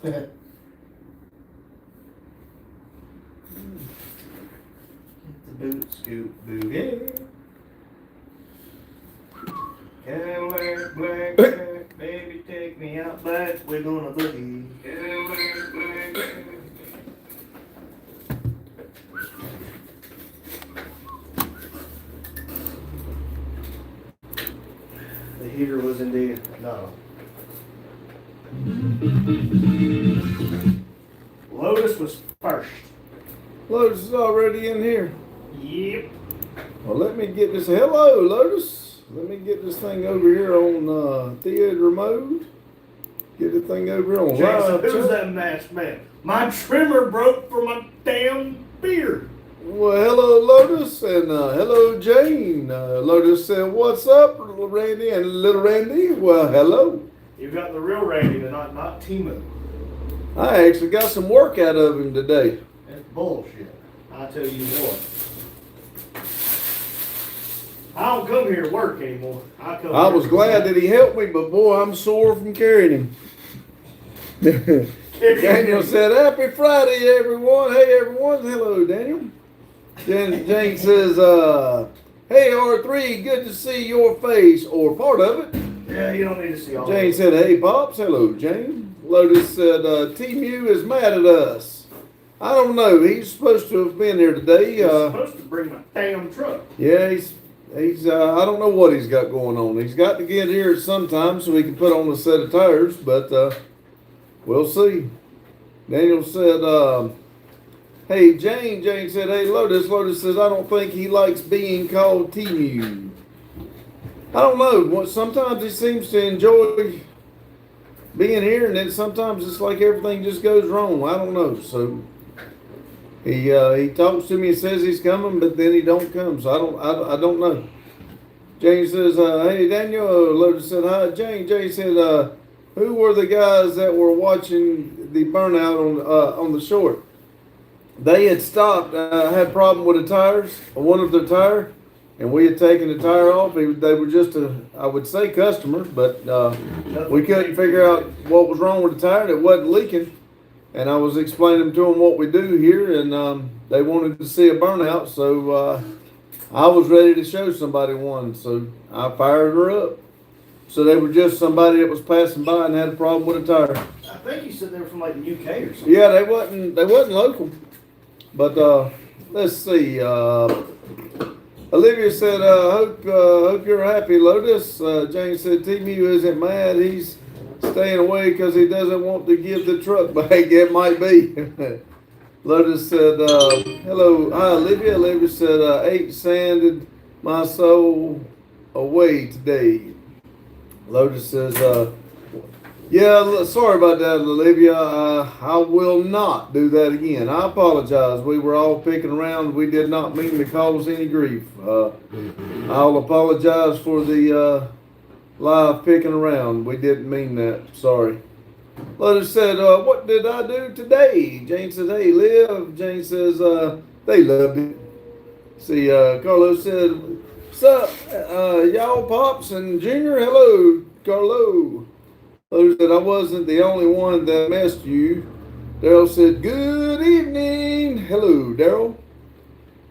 Get the boot scoop boogie. Cadillac, black, black, baby, take me out back. We're gonna boogie. Cadillac, black, black. The heater was indeed no. Lotus was first. Lotus is already in here. Yep. Well, let me get this. Hello, Lotus. Let me get this thing over here on theater mode. Get the thing over here on Jason, live. who's that masked man? My trimmer broke for my damn beard. Well, hello, Lotus, and hello, Jane. Lotus said, "What's up, little Randy and little Randy?" Well, hello. You got the real Randy tonight, not Timo. I actually got some work out of him today. That's bullshit. I tell you what. I don't come here to work anymore. I was glad that he helped me, but boy, I'm sore from carrying him. Daniel said, "Happy Friday, everyone." Hey, everyone. Hello, Daniel. Jane says, "Hey, R3, good to see your face, or part of it." Yeah, you don't need to see all Jane that. said, "Hey, Pops." Hello, Jane. Lotus said, T-Mew is mad at us. I don't know. He's supposed to have been here today. He's supposed to bring my damn truck. Yeah, he's I don't know what he's got going on. He's got to get here sometime so he can put on a set of tires, but we'll see. Daniel said, "Hey, Jane." Jane said, "Hey, Lotus." Lotus says, "I don't think he likes being called T-Mew." I don't know. Sometimes he seems to enjoy being here, and then sometimes it's like everything just goes wrong. I don't know. So he talks to me and says he's coming, but then he don't come. So I don't know. Jane says, "Hey, Daniel." Lotus said, "Hi, Jane." Jane said, "Who were the guys that were watching the burnout on the short?" They had stopped, had a problem with the tires, one of the tire, and we had taken the tire off. They were just I would say customers, but we couldn't figure out what was wrong with the tire. It wasn't leaking, and I was explaining to them what we do here, and they wanted to see a burnout, so I was ready to show somebody one, so I fired her up. So they were just somebody that was passing by and had a problem with a tire. I think you said they were from like the UK or something. Yeah, they wasn't local. But let's see. Olivia said, hope you're happy, Lotus." Jane said, "T-Mew isn't mad. He's staying away because he doesn't want to give the truck back." It might be. Lotus said, "Hello, hi, Olivia." Olivia said, "Eight sanded my soul away today." Lotus says, "Yeah, sorry about that, Olivia. I will not do that again. I apologize. We were all picking around. We did not mean to cause any grief. I'll apologize for the live picking around. We didn't mean that. Sorry." Lotus said, "What did I do today?" Jane says, "Hey, Liv." Jane says, "They loved it." See, Carlos said, "Sup, y'all, Pops and Junior?" Hello, Carlo. Lotus said, "I wasn't the only one that missed you." Daryl said, "Good evening." Hello, Daryl.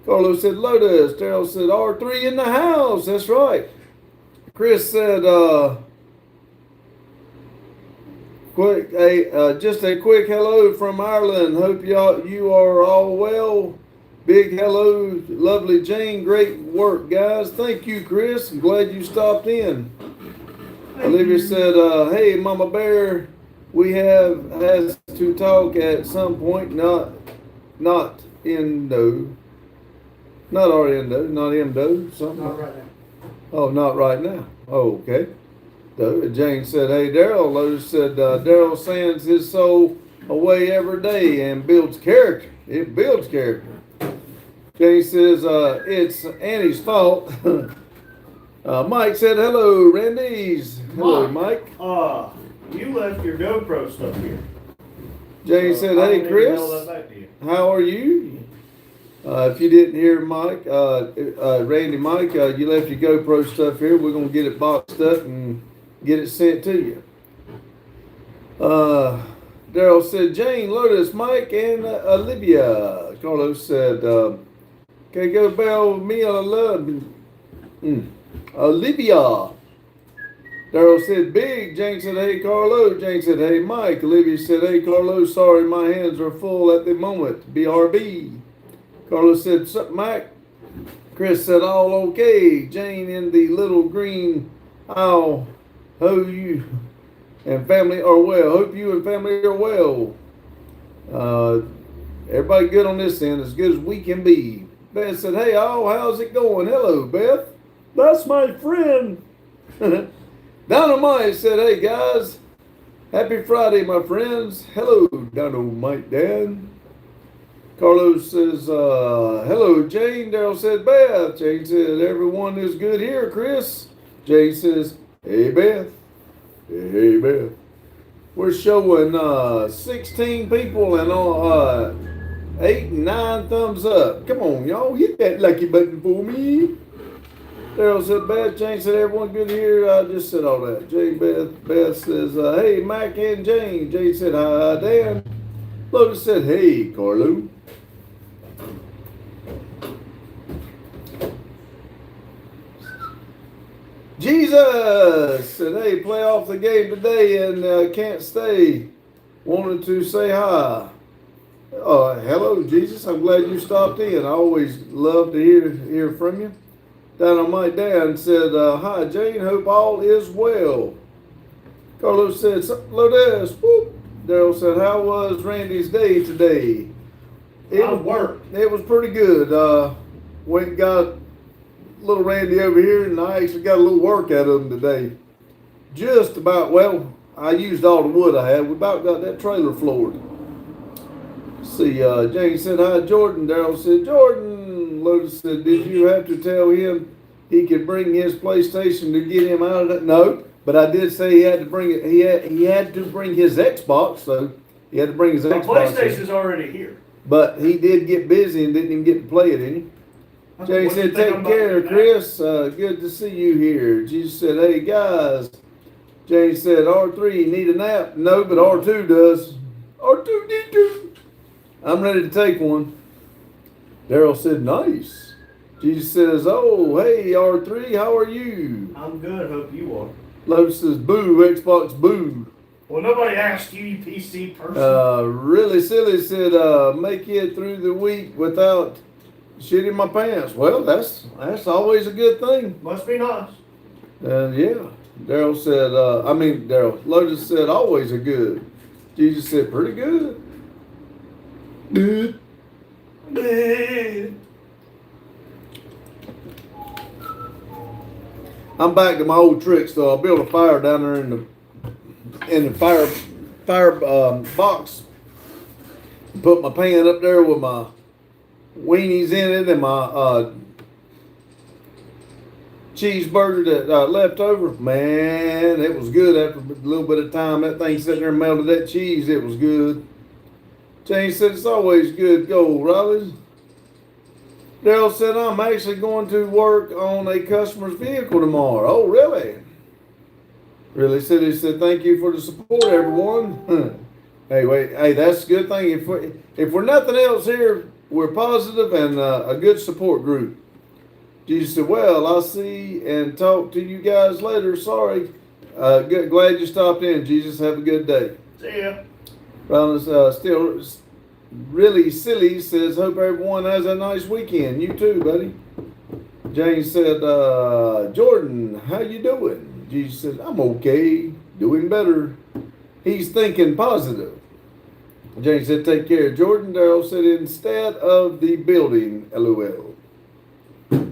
Carlos said, "Lotus." Daryl said, "R3 in the house." That's right. Chris said, just a quick hello from Ireland. Hope you are all well. Big hello, lovely Jane. Great work, guys." Thank you, Chris. I'm glad you stopped in. Olivia said, "Hey, Mama Bear, we has to talk at some point. Not Endo, not Endo, not Endo. Something. Not right now. Oh, not right now. Oh, okay." Jane said, "Hey, Daryl." Lotus said, "Daryl sends his soul away every day and builds character. It builds character." Jane says, "It's Annie's fault." Mike said, "Hello, Randy's." Hello, Mike. You left your GoPro stuff here. Jane said, I "Hey, don't even Chris, know that back to you. how are you?" If you didn't hear Mike, Randy, Mike, you left your GoPro stuff here. We're going to get it boxed up and get it sent to you. Daryl said, Jane, Lotus, Mike, and Olivia. Carlos said, okay, go bell with me, I love Olivia. Daryl said, big. Jane said, hey, Carlo. Jane said, hey, Mike. Olivia said, hey, Carlo, sorry, my hands are full at the moment. BRB. Carlos said, sup, Mike? Chris said, all okay. Jane in the little green aisle. Hope you and family are well. Hope you and family are well. Everybody good on this end, as good as we can be. Beth said, hey, all, how's it going? Hello, Beth. That's my friend. Dynamite said, hey, guys. Happy Friday, my friends. Hello, Dynamite Dan. Carlos says, hello, Jane. Daryl said, Beth. Jane said, everyone is good here, Chris. Jane says, hey, Beth. Hey, Beth. We're showing 16 people and 8 and 9 thumbs up. Come on, y'all. Hit that lucky button for me. Daryl said, Beth. Jane said, everyone good here. I just said all that. Jane, Beth says, hey, Mike and Jane. Jane said, hi, Dan. Lotus said, hey, Carlo. Jesus said, hey, play off the game today and can't stay. Wanted to say hi. Hello, Jesus. I'm glad you stopped in. I always love to hear from you. Dynamite Dan said, hi, Jane. Hope all is well. Carlos said, hello, Des. Whoop. Daryl said, how was Randy's day today? It was pretty good. Went and got little Randy over here, and I actually got a little work out of him today. Just about, well, I used all the wood I had. We about got that trailer floored. See, Jane said, hi, Jordan. Daryl said, Jordan. Lotus said, did you have to tell him he could bring his PlayStation to get him out of that? No, but I did say he had to bring it. He had to bring his Xbox, so he had to bring his Xbox. PlayStation's already here. But he did get busy and didn't even get to play it, didn't he? Jay said, take care, Chris. Good to see you here. Jesus said, hey, guys. Jane said, R3, need a nap? No, but R2 does. R2 need to. I'm ready to take one. Daryl said, nice. Jesus says, oh, hey, R3, how are you? I'm good. Hope you are. Lotus says, boo, Xbox, boo. Well, nobody asked you, you PC person. Really silly said, make it through the week without shit in my pants. Well, that's always a good thing. Must be nice. Yeah. Daryl said, Lotus said, always a good. Jesus said, pretty good. Good. Good. I'm back to my old tricks though. I built a fire down there in the fire box. Put my pan up there with my weenies in it and my cheeseburger that left over. Man, it was good after a little bit of time. That thing sitting there melted that cheese. It was good. Jane said, it's always good gold, Riley. Daryl said, I'm actually going to work on a customer's vehicle tomorrow. Oh, really? Really said, he said, thank you for the support, everyone. Hey, that's a good thing. If we're nothing else here, we're positive and a good support group. Jesus said, well, I'll see and talk to you guys later. Sorry. Glad you stopped in. Jesus, have a good day. See ya. Ronald's still really silly. Says, hope everyone has a nice weekend. You too, buddy. James said, Jordan, how you doing? Jesus said, I'm okay. Doing better. He's thinking positive. James said, take care. Jordan. Daryl said, instead of the building, LOL.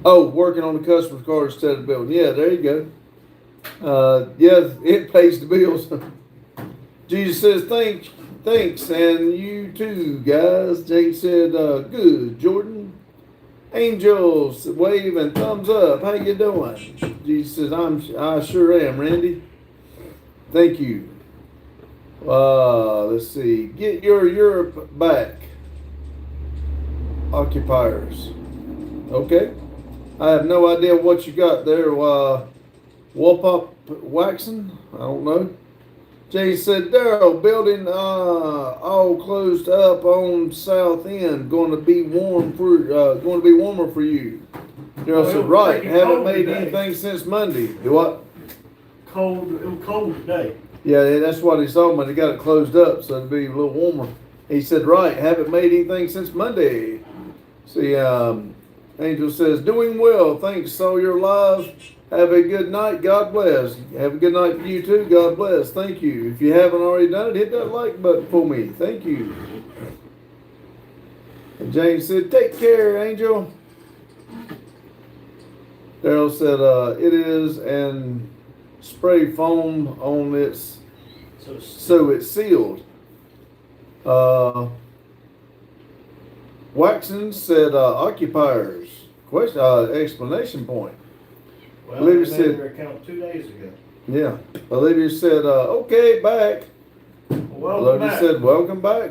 Oh, working on the customer's car instead of the building. Yeah, there you go. Yeah, it pays the bills. Jesus says, thanks, and you too, guys. James said, good, Jordan. Angels, wave and thumbs up. How you doing? Jesus says, I sure am, Randy. Thank you. Let's see. Get your Europe back. Occupiers. Okay. I have no idea what you got there. Wallpop waxing? I don't know. Jay said, Daryl, building all closed up on south end. Going to be warmer for you. Daryl Well, said, right. it was Haven't cold made today. anything since Monday. Do what? Cold. It was cold today. Yeah, that's what he's talking about. They got it closed up so it'll be a little warmer. He said, right. Haven't made anything since Monday. See, Angel says, doing well. Thanks. Saw your live. Have a good night. God bless. Have a good night for you too. God bless. Thank you. If you haven't already done it, hit that like button for me. Thank you. And James said, take care, Angel. Daryl said, it is and spray foam on its so it's sealed. Waxon said, occupiers. Question, explanation point. Well, Olivia they made said- their account 2 days ago. Yeah. Olivia said, okay, back. Welcome Lotus back. said, welcome back.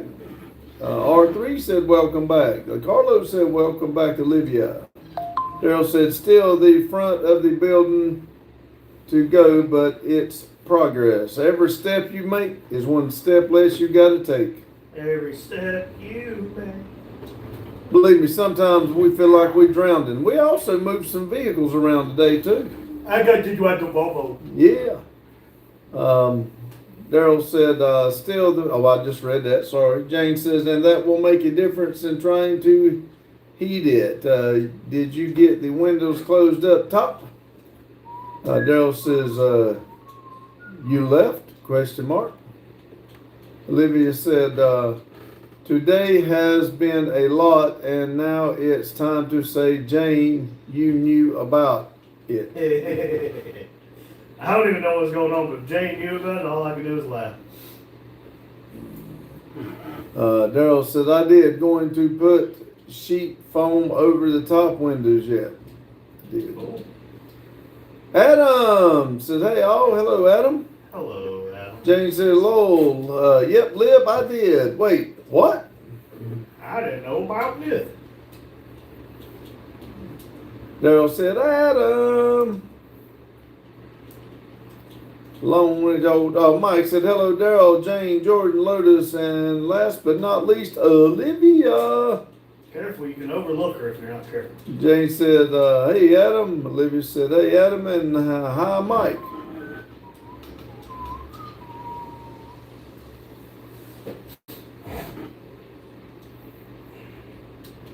R3 said, welcome back. Carlos said, welcome back, Olivia. Daryl said, still the front of the building to go, but it's progress. Every step you make is one step less you got to take. Every step you make. Believe me, sometimes we feel like we drowned in. We also moved some vehicles around today, too. I got to do at the Volvo. Yeah. Daryl said, I just read that, sorry. Jane says, and that will make a difference in trying to heat it. Did you get the windows closed up top? Daryl says, you left? Question mark. Olivia said, today has been a lot, and now it's time to say, Jane, you knew about it. I don't even know what's going on, but Jane knew about it, and all I could do was laugh. Daryl said, I did. Going to put sheet foam over the top windows yet. I did. Cool. Adam said, hey, oh, hello, Adam. Hello, Al. Jane said, lol, yep, Lib, I did. Wait, what? I didn't know about this. Daryl said, Adam. Long-winded old Mike said, hello, Daryl, Jane, Jordan, Lotus, and last but not least, Olivia. Careful, you can overlook her if you're not careful. Jane said, hey, Adam. Olivia said, hey, Adam, and hi, Mike.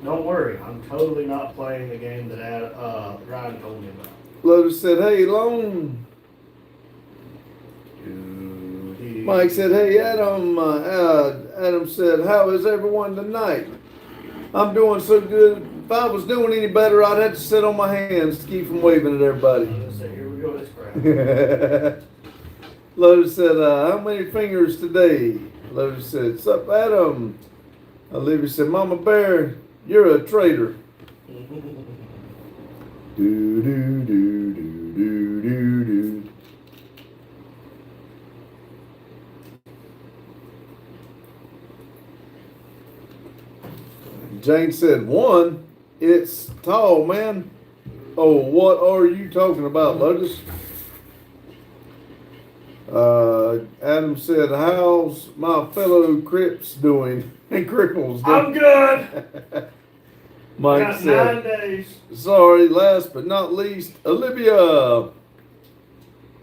Don't worry, I'm totally not playing the game that Ryan told me about. Lotus said, hey, Lone. Mike said, hey, Adam. Adam said, how is everyone tonight? I'm doing so good. If I was doing any better, I'd have to sit on my hands to keep from waving at everybody. I'm gonna say, here we go, this crap. Lotus said, how many fingers today? Lotus said, sup, Adam? Olivia said, Mama Bear, you're a traitor. Do, do, do, do, do, do, do. Jane said, one, it's tall, man. Oh, what are you talking about, Lotus? Adam said, how's my fellow Crips doing? And Cripples doing? I'm good. Mike Got 9 said, days. sorry, last but not least, Olivia.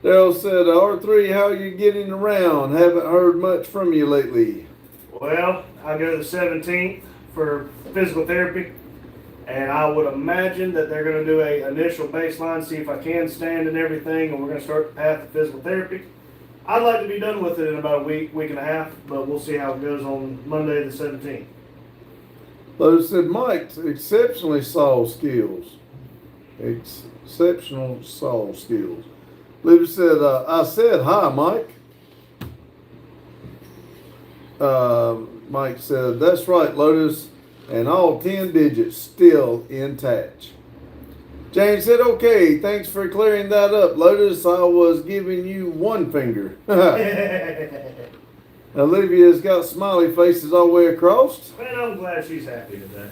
Daryl said, R3, how are you getting around? Haven't heard much from you lately. Well, I go to the 17th for physical therapy, and I would imagine that they're going to do a initial baseline, see if I can stand and everything, and we're going to start the path of physical therapy. I'd like to be done with it in about a week and a half, but we'll see how it goes on Monday the 17th. Lotus said, Mike, exceptionally solid skills. Exceptional solid skills. Olivia said, I said, hi, Mike. Mike said, that's right, Lotus, and all 10 digits still intact. Jane said, okay, thanks for clearing that up, Lotus. I was giving you one finger. Olivia's got smiley faces all the way across. Man, I'm glad she's happy today.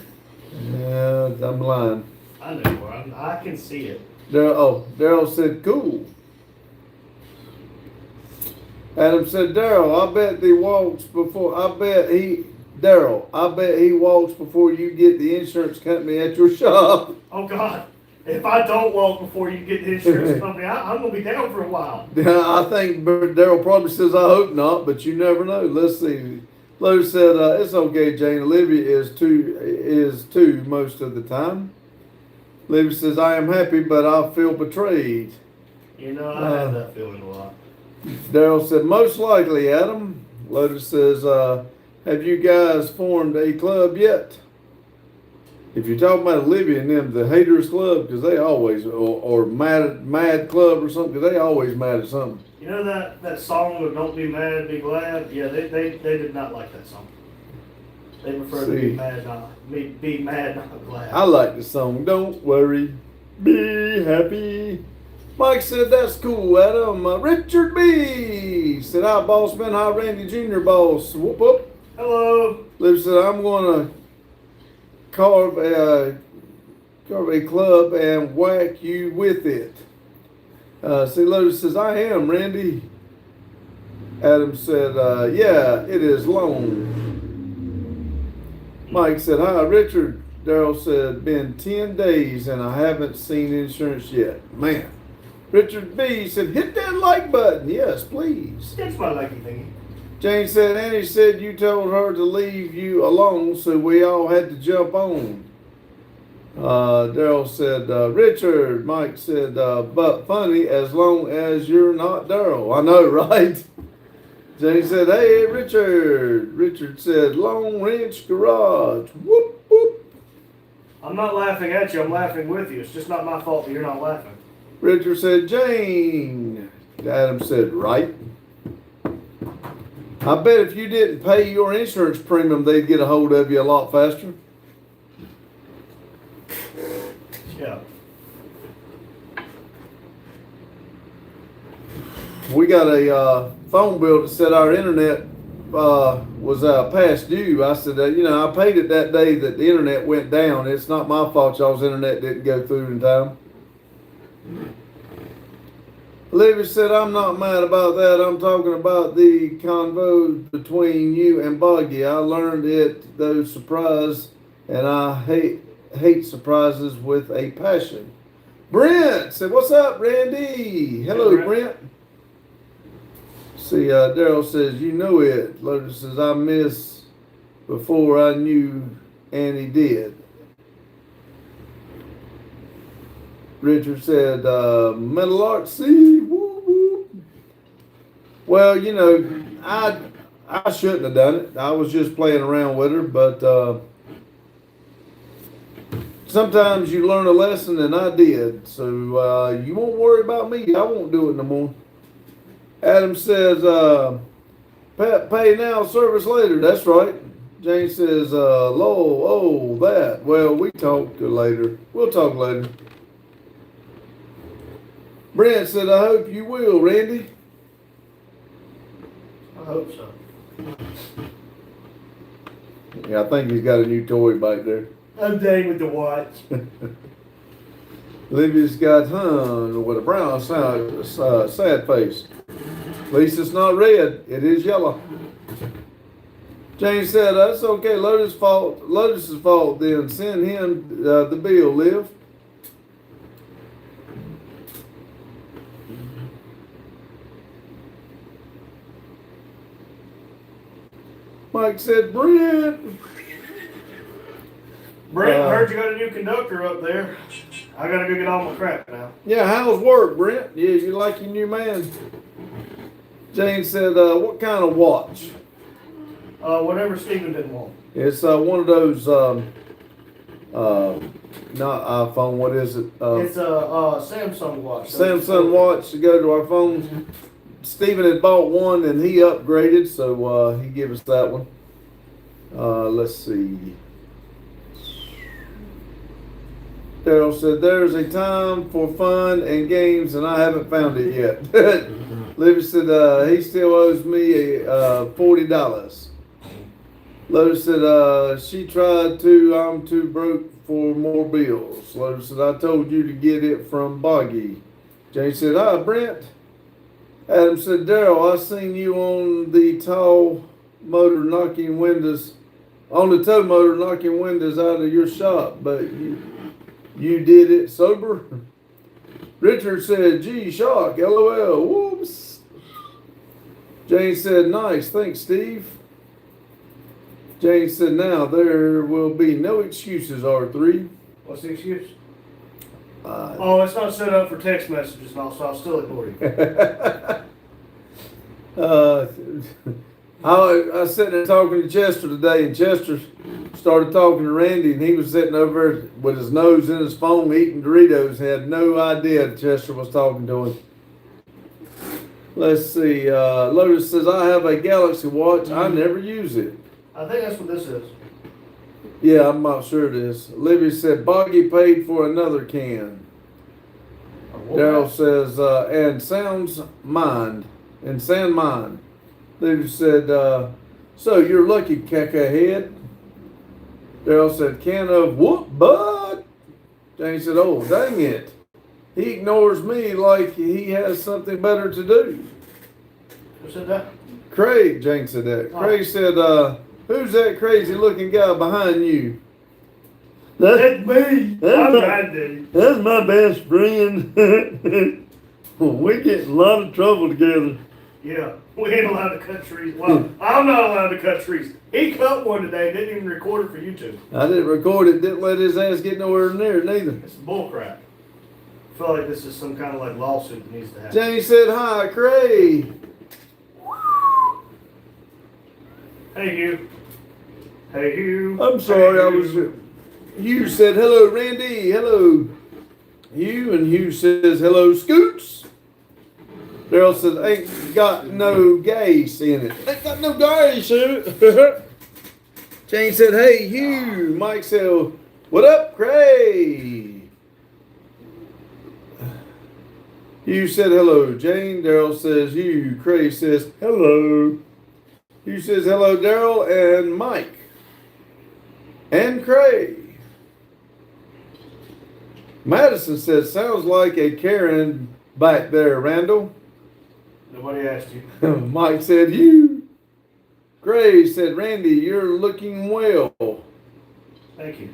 Yeah, I'm lying. I know, I can see it. Daryl said, cool. Adam said, Daryl, I bet he walks before you get the insurance company at your shop. Oh God, if I don't walk before you get the insurance company, I'm gonna be down for a while. I think Daryl probably says, I hope not, but you never know. Let's see. Lotus said, it's okay, Jane. Olivia is too most of the time. Olivia says, I am happy, but I feel betrayed. You know, I have that feeling a lot. Daryl said, most likely, Adam. Lotus says, have you guys formed a club yet? If you're talking about Olivia and them, the Haters Club, because they always, or Mad Club or something, because they always mad at something. You know that song of Don't Be Mad, Be Glad? Yeah, they did not like that song. They prefer to be mad, not glad. I like the song, Don't Worry, Be Happy. Mike said, that's cool, Adam. Richard B. said, hi, boss man. Hi, Randy Jr. boss. Whoop, whoop. Hello. Liv said, I'm going to carve a club and whack you with it. See, Lotus says, I am, Randy. Adam said, yeah, it is long. Mike said, hi, Richard. Daryl said, been 10 days and I haven't seen insurance yet. Man. Richard B. said, hit that like button. Yes, please. That's my lucky thingy. Jane said, Annie said you told her to leave you alone, so we all had to jump on. Daryl said, Richard. Mike said, but funny as long as you're not Daryl. I know, right? Jane said, hey, Richard. Richard said, Long Ranch Garage. Whoop, whoop. I'm not laughing at you. I'm laughing with you. It's just not my fault that you're not laughing. Richard said, Jane. Adam said, right. I bet if you didn't pay your insurance premium, they'd get a hold of you a lot faster. Yeah. We got a phone bill that said our internet was past due. I said, I paid it that day that the internet went down. It's not my fault y'all's internet didn't go through in time. Olivia said, I'm not mad about that. I'm talking about the convo between you and Boggy. I learned it, though, surprise, and I hate surprises with a passion. Brent said, what's up, Randy? Hello, Hey, Brent. See, Daryl says, you know it. Lotus says, I miss before I knew Annie did. Richard said, Metal Art C. Woo, woo. Well, I shouldn't have done it. I was just playing around with her, but sometimes you learn a lesson, and I did. So you won't worry about me. I won't do it no more. Adam says, pay now, service later. That's right. Jane says, that. Well, we talk later. We'll talk later. Brent said, I hope you will, Randy. I hope so. Yeah, I think he's got a new toy back there. I'm dang with the watch. Olivia's got, with a brown sad face. At least it's not red. It is yellow. Jane said, that's okay. Lotus's fault. Then send him the bill, Liv. Mike said, Brent. Brent, I heard you got a new conductor up there. I gotta go get all my crap now. Yeah, how's work, Brent? Yeah, you like your new man? Jane said, what kind of watch? Whatever Steven didn't want. It's one of those, not iPhone, what is it? It's a Samsung watch. Samsung watch to go to our phones. Steven had bought one and he upgraded, so he gave us that one. Let's see. Daryl said, there's a time for fun and games and I haven't found it yet. Livy said, he still owes me $40. Lotus said, she tried to, I'm too broke for more bills. Lotus said, I told you to get it from Boggy. Jane said, Brent. Adam said, Daryl, I seen you on the tall motor knocking windows, on the tow motor knocking windows out of your shop, but you did it sober? Richard said, gee, shock, LOL, whoops. Jane said, nice, thanks, Steve. Jane said, now there will be no excuses, R3. What's the excuse? Oh, it's not set up for text messages, and so I'll still ignore you. I was sitting there talking to Chester today, and Chester started talking to Randy, and he was sitting over there with his nose in his phone eating Doritos. He had no idea Chester was talking to him. Let's see. Lotus says, I have a Galaxy Watch. I never use it. I think that's what this is. Yeah, I'm not sure it is. Olivia said, Boggy paid for another can. Daryl says, and sound mind. Olivia said, so you're lucky, cacahead. Daryl said, can of whoop bud. Jane said, oh, dang it. He ignores me like he has something better to do. Who said that? Craig, Jane said that. Oh. Craig said, who's that crazy looking guy behind you? That's me. I'm Randy. That's my best friend. We get in a lot of trouble together. Yeah, we ain't allowed to cut trees. Well, I'm not allowed to cut trees. He cut one today, didn't even record it for YouTube. I didn't record it, didn't let his ass get nowhere near it neither. It's bullcrap. I feel like this is some kind of like lawsuit that needs to happen. Jane said, hi, Craig. Hey, Hugh. Hey, Hugh. I'm sorry, Hey, I was. Hugh said, hello, Randy. Hello. Hugh, and Hugh says, hello, Scoots. Daryl says, ain't got no gas in it. Ain't got no gas in it. Jane said, hey, Hugh. Mike said, what up, Craig? Hugh said, hello, Jane. Daryl says, Hugh. Craig says, hello. Hugh says, hello, Daryl and Mike. And Craig. Madison says, sounds like a Karen back there, Randall. Nobody asked you. Mike said, you. Gray said, Randy, you're looking well. Thank you.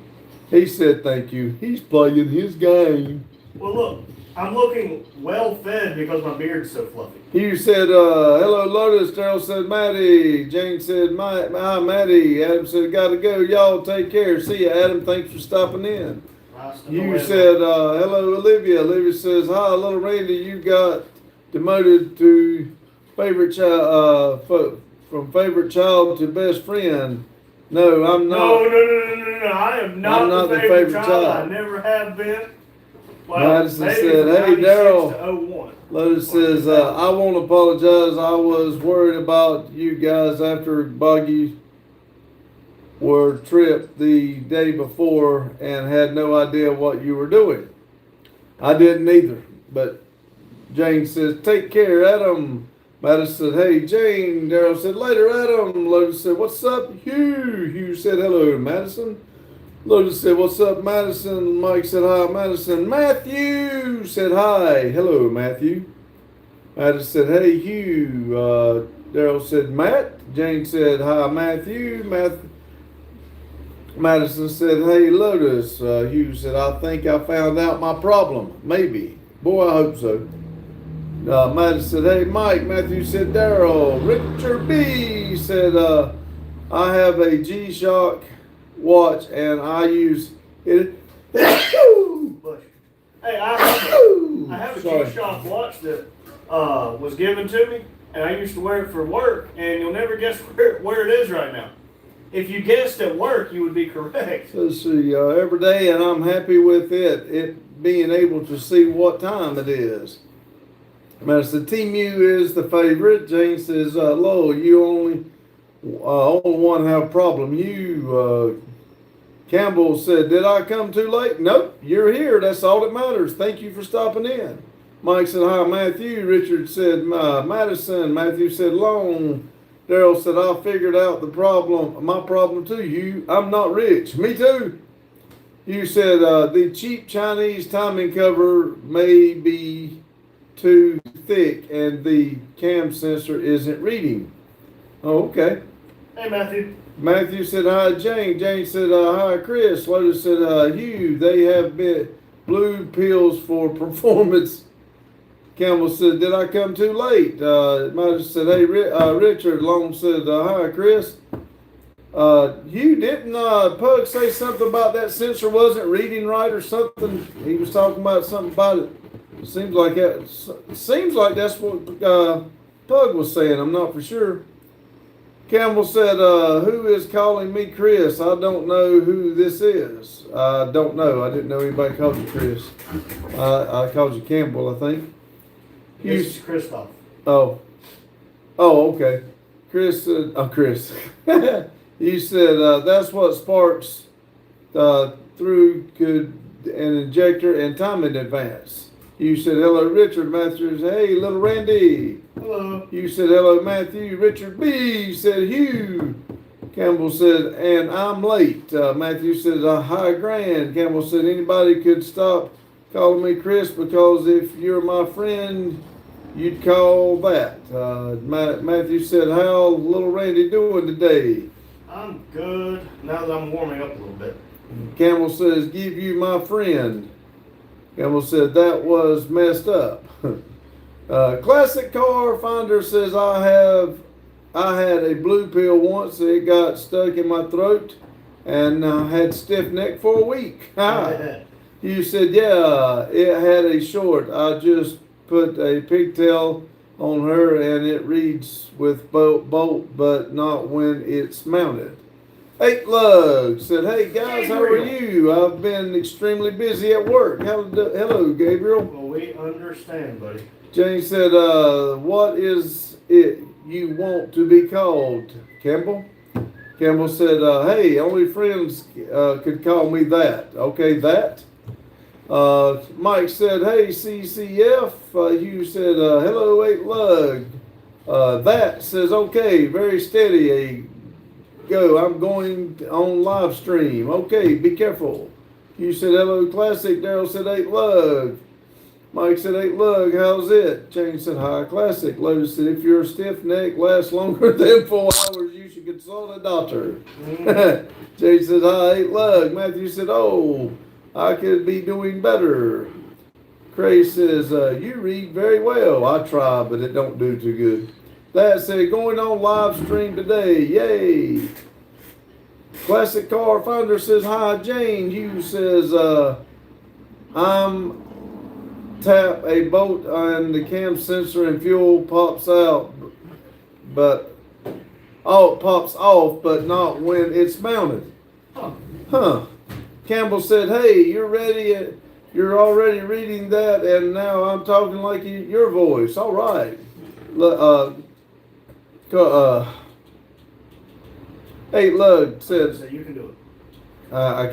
He said, thank you. He's playing his game. Well, look, I'm looking well fed because my beard's so fluffy. Hugh said, hello, Lotus. Daryl said, Maddie. Jane said, hi, Maddie. Adam said, gotta go. Y'all take care. See ya, Adam. Thanks for stopping in. Hugh said, hello, Olivia. Olivia says, hi, little Randy. You got demoted to favorite child, from favorite child to best friend. No, I'm not. No. I am not, I'm not the favorite child. I never have been. Well, Madison maybe said, from hey, 96 Daryl. to 01. Lotus says, I won't apologize. I was worried about you guys after Boggy were tripped the day before and had no idea what you were doing. I didn't either. But Jane says, take care, Adam. Madison said, hey, Jane. Daryl said, later, Adam. Lotus said, what's up, Hugh? Hugh said, hello, Madison. Lotus said, what's up, Madison? Mike said, hi, Madison. Matthew said, hi. Hello, Matthew. Madison said, hey, Hugh. Daryl said, Matt. Jane said, hi, Matthew. Madison said, hey, Lotus. Hugh said, I think I found out my problem. Maybe. Boy, I hope so. Madison said, hey, Mike. Matthew said, Daryl. Richard B. said, I have a G-Shock watch and I use it. Hey, I have a G-Shock watch that was given to me, and I used to wear it for work, and you'll never guess where it is right now. If you guessed at work, you would be correct. Let's see, every day, and I'm happy with it being able to see what time it is. Madison, Team U is the favorite. Jane says, Lowell, you only one have a problem. You, Campbell said, did I come too late? Nope, you're here. That's all that matters. Thank you for stopping in. Mike said, hi, Matthew. Richard said, Madison. Matthew said, long. Daryl said, I figured out my problem too, Hugh. I'm not rich. Me too. Hugh said, the cheap Chinese timing cover may be too thick and the cam sensor isn't reading. Oh, okay. Hey, Matthew. Matthew said hi, Jane. Jane said hi, Chris. Lotus said Hugh. They have been blue pills for performance. Campbell said, did I come too late? Might said, hey, Richard. Long said hi, Chris. Hugh, didn't Pug say something about that sensor wasn't reading right or something? He was talking about something about it. It seems like that's what Pug was saying. I'm not for sure. Campbell said, who is calling me Chris? I don't know who this is. I don't know. I didn't know anybody called you Chris. I called you Campbell, I think. This is Christoph. Oh, okay. Chris said, Chris. You said that's what sparks through could an injector and time in advance. You said, hello, Richard. Matthew said, hey, little Randy. Hello. You said, hello, Matthew. Richard B. said, Hugh. Campbell said, and I'm late. Matthew said, hi, Grand. Campbell said, anybody could stop calling me Chris because if you're my friend, you'd call that. Matthew said, how little Randy doing today? I'm good now that I'm warming up a little bit. Campbell says, give you my friend. Campbell said, that was messed up. Classic Car Finder says, I had a blue pill once. It got stuck in my throat and I had stiff neck for a week. You said, yeah, it had a short. I just put a pigtail on her and it reads with bolt, but not when it's mounted. 8 Lugs said, hey guys, how are you? I've been extremely busy at work. Hello, Gabriel. Well, we understand, buddy. Jane said, what is it you want to be called, Campbell? Campbell said, hey, only friends could call me that. Okay, that. Mike said, hey, CCF. Hugh said, hello, 8 Lug. That says, okay, very steady. Go, I'm going on live stream. Okay, be careful. Hugh said, hello, Classic. Daryl said, 8 Lug. Mike said, 8 Lug, how's it? Jane said, hi, Classic. Lotus said, if your stiff neck lasts longer than 4 hours, you should consult a doctor. Jane said, hi, 8 Lug. Matthew said, oh, I could be doing better. Cray says, you read very well. I try, but it don't do too good. That said, going on live stream today. Yay. Classic Car Finder says, hi, Jane. Hugh says, I'm tap a bolt on the cam sensor and fuel pops out, but it pops off, but not when it's mounted. Huh. Campbell said, hey, you're already reading that, and now I'm talking like your voice. All right. 8 Lug said, So you can do it. I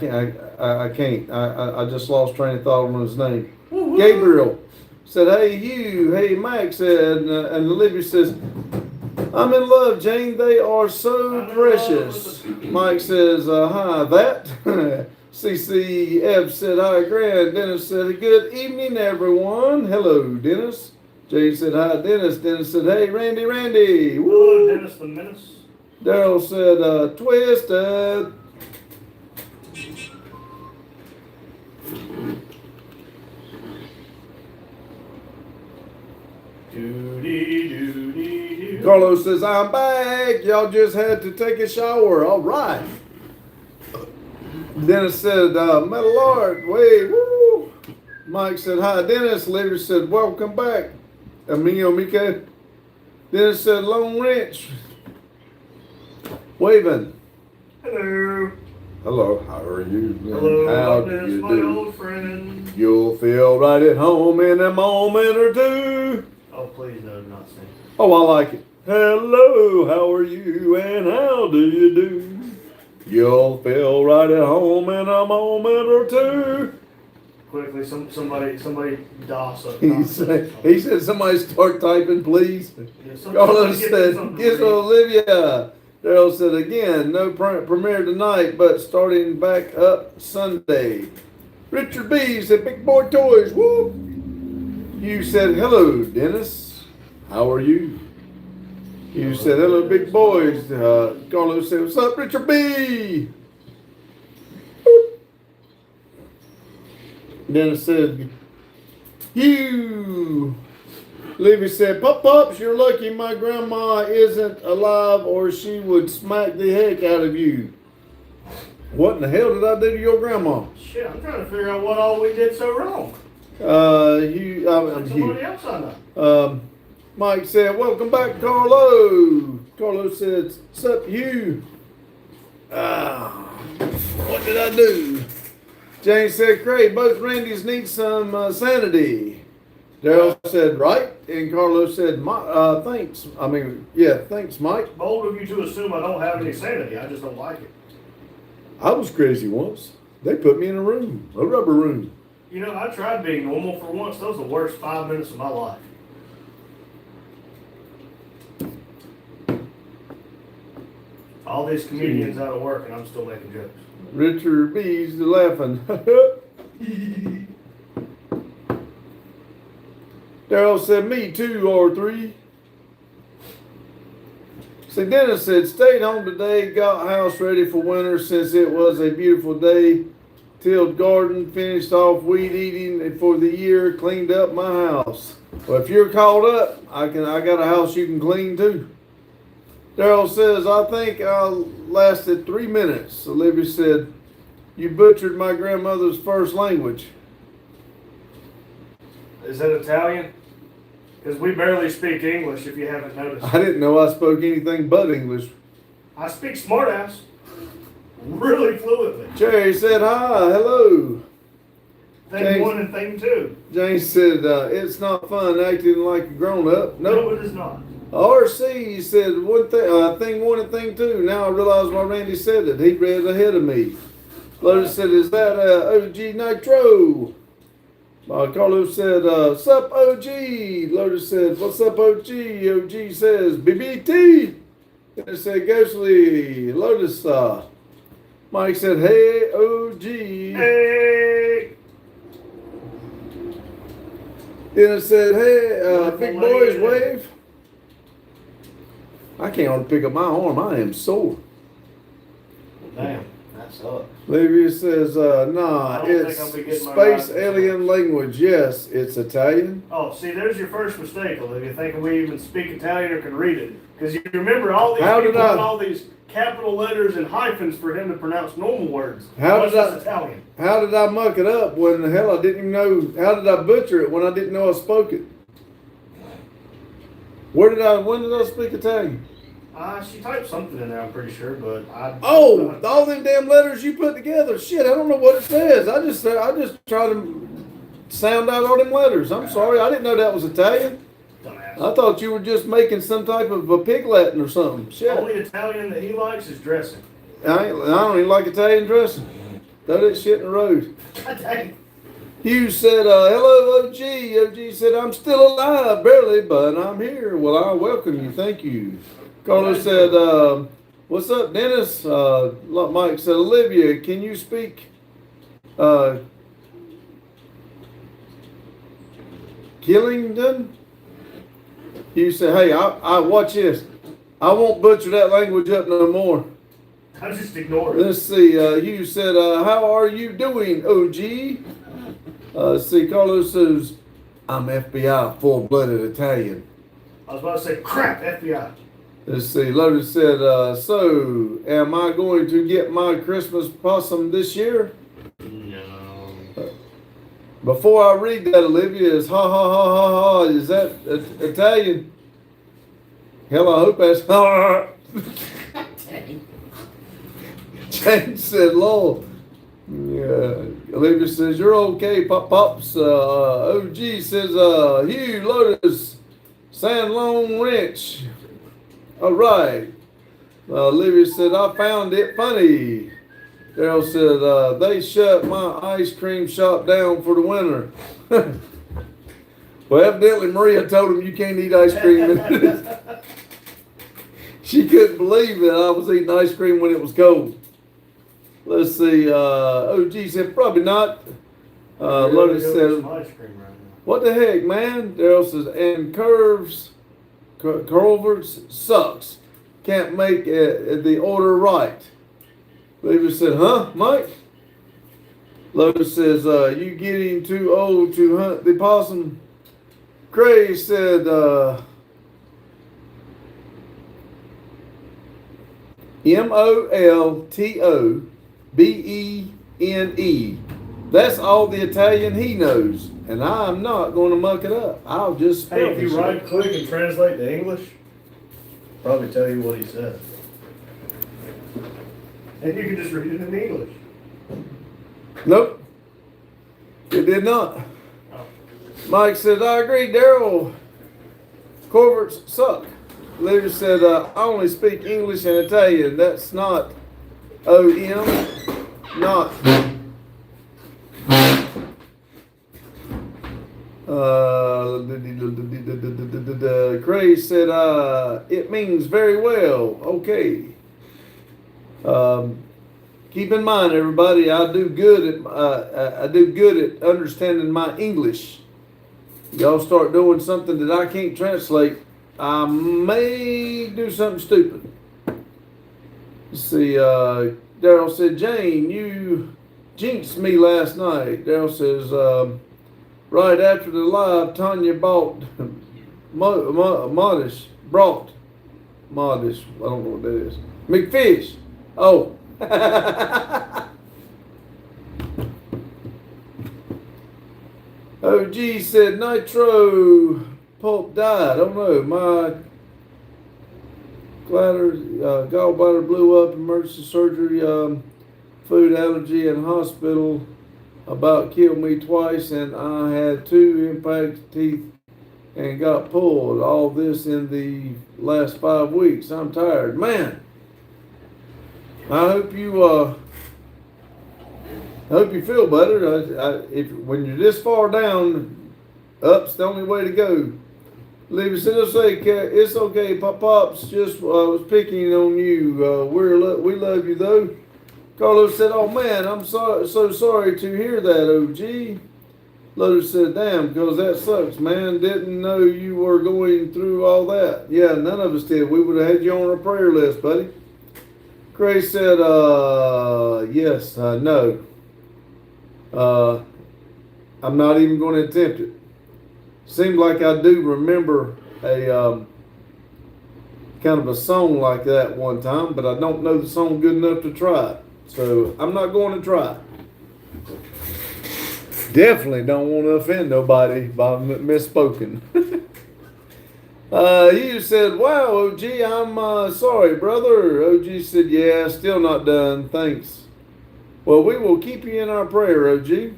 can't. I just lost train of thought on his name. Gabriel said, hey, Hugh. Hey, Mike said, and Olivia says, I'm in love, Jane. They are so precious. Mike says, hi, that. CCF said, hi, Grand. Dennis said, good evening, everyone. Hello, Dennis. Jane said, hi, Dennis. Dennis said, hey, Randy. Hello, Dennis the Menace. Daryl said, twisted. Doody. Carlos says, I'm back. Y'all just had to take a shower. All right. Dennis said, Metal Art. Wait, woo. Mike said, hi, Dennis. Olivia said, welcome back. Amigo Mika. Dennis said, Lone Wrench. Waving. Hello. Hello, how are you? Hello, How do Dennis, you my do? old friend. You'll feel right at home in a moment or two. Oh, please, no, do not sing. Oh, I like it. Hello, how are you and how do you do? You'll feel right at home in a moment or two. Quickly, somebody DOS up. He said, somebody start typing, please. Yeah, Carlos get said, something yes, to read. Olivia. Daryl said, again, no premiere tonight, but starting back up Sunday. Richard B said, Big Boy Toys, whoop. You said, hello, Dennis. How are you? You said, hello, big boys. Carlos said, what's up, Richard B? Dennis said, you. Levy said, Pops, you're lucky my grandma isn't alive or she would smack the heck out of you. What in the hell did I do to your grandma? Shit, I'm trying to figure out what all we did so wrong. I'm Somebody Hugh. else I know. Mike said, welcome back, Carlo. Carlo said, sup, Hugh? What did I do? James said, Craig, both Randys need some sanity. Daryl said, right. And Carlo said, thanks. Thanks, Mike. Bold of you to assume I don't have any sanity. I just don't like it. I was crazy once. They put me in a room, a rubber room. You know, I tried being normal for once. Those were the worst 5 minutes of my life. All these comedians out of work and I'm still making jokes. Richard B's laughing. Daryl said, me too, R3. See, Dennis said, stayed home today, got house ready for winter since it was a beautiful day. Tilled garden, finished off weed eating for the year, cleaned up my house. Well, if you're caught up, I got a house you can clean too. Daryl says, I think I lasted 3 minutes. Olivia said, you butchered my grandmother's first language. Is that Italian? Because we barely speak English, if you haven't noticed. I didn't know I spoke anything but English. I speak smartass. Really fluently. Jerry said, hi, hello. Thing James- 1 and thing 2. James said, it's not fun acting like a grown-up. No, it is not. RC said, thing 1 and thing 2. Now I realize why Randy said it. He read ahead of me. Lotus said, is that OG Nitro? Carlos said, sup OG. Lotus said, what's up OG? OG says, BBT. And it said, Ghostly. Lotus, Mike said, hey OG. Hey! Then it said, hey, Like big a boys lady. wave. I can't hardly pick up my arm. I am sore. Damn, that sucks. Livia says, nah, I don't it's think I'll be getting my space ride. alien language. Yes, it's Italian. Oh, see, there's your first mistake, Olivia, thinking we even speak Italian or can read it. Because you remember all these How people did I- put all these capital letters and hyphens for him to pronounce normal words. How What's did I- this Italian? How did I muck it up when the hell I didn't even know? How did I butcher it when I didn't know I spoke it? When did I speak Italian? She typed something in there, I'm pretty sure, but I. Oh, all them damn letters you put together. Shit, I don't know what it says. I just try to sound out all them letters. I'm sorry, I didn't know that was Italian. Dumbass. I thought you were just making some type of a pig Latin or something. Shit. Only Italian that he likes is dressing. I don't even like Italian dressing. Throw that shit in the road. Dang. Hugh said, hello, OG. OG said, I'm still alive, barely, but I'm here. Well, I welcome you. Thank you. Carlos said, what's up, Dennis? Mike said, Olivia, can you speak Killington? Hugh said, hey, I watch this. I won't butcher that language up no more. I just ignore it. Let's see. Hugh said, how are you doing, OG? See, Carlos says, I'm FBI, full-blooded Italian. I was about to say, crap, FBI. Let's see. Lotus said, so, am I going to get my Christmas possum this year? No. Before I read that, Olivia, is ha ha ha ha ha. Is that Italian? Hell, I hope that's ha. James said, lol. Yeah. Olivia says, you're okay, Pops. OG says, Hugh, Lotus, San Lone Wrench. All right. Olivia said, I found it funny. Daryl said, they shut my ice cream shop down for the winter. Well, evidently Maria told him you can't eat ice cream. She couldn't believe that I was eating ice cream when it was cold. Let's see. OG said, probably not. Lotus said, Ice cream right What the heck, man? Daryl says, and Culver's sucks. Can't make the order right. Lotus said, huh, Mike? Lotus says, you getting too old to hunt the possum? Cray said, Moltobene. That's all the Italian he knows. And I'm not going to muck it up. I'll just spell Hey, if you this right shit. click and translate to English, probably tell you what he said. And you can just read it in English. Nope. It did not. Mike said, I agree, Daryl. Corverts suck. Leader said, I only speak English and Italian. That's not OM. Not. Cray said, it means very well. Okay. Keep in mind, everybody, I do good at understanding my English. Y'all start doing something that I can't translate, I may do something stupid. Let's see, Daryl said, Jane, you jinxed me last night. Daryl says, right after the live, Tanya bought Modish, I don't know what that is. McFish. Oh. OG said Nitro Pulp died. I don't know. My gallbladder blew up, emergency surgery, food allergy and hospital about killed me twice, and I had 2 impacted teeth and got pulled. All this in the last 5 weeks. I'm tired. Man, I hope you feel better. If when you're this far down, up's the only way to go. Levy said, it's okay. Pops just was picking on you. We love you though. Carlos said, oh man, I'm so sorry to hear that, OG. Lotus said, damn, because that sucks, man. Didn't know you were going through all that. Yeah, none of us did. We would have had you on our prayer list, buddy. Cray said, yes, no. I'm not even going to attempt it. Seems like I do remember a kind of a song like that one time, but I don't know the song good enough to try it. So I'm not going to try it. Definitely don't want to offend nobody by misspoken. You said, wow, OG, I'm sorry, brother. OG said, yeah, still not done. Thanks. Well, we will keep you in our prayer, OG.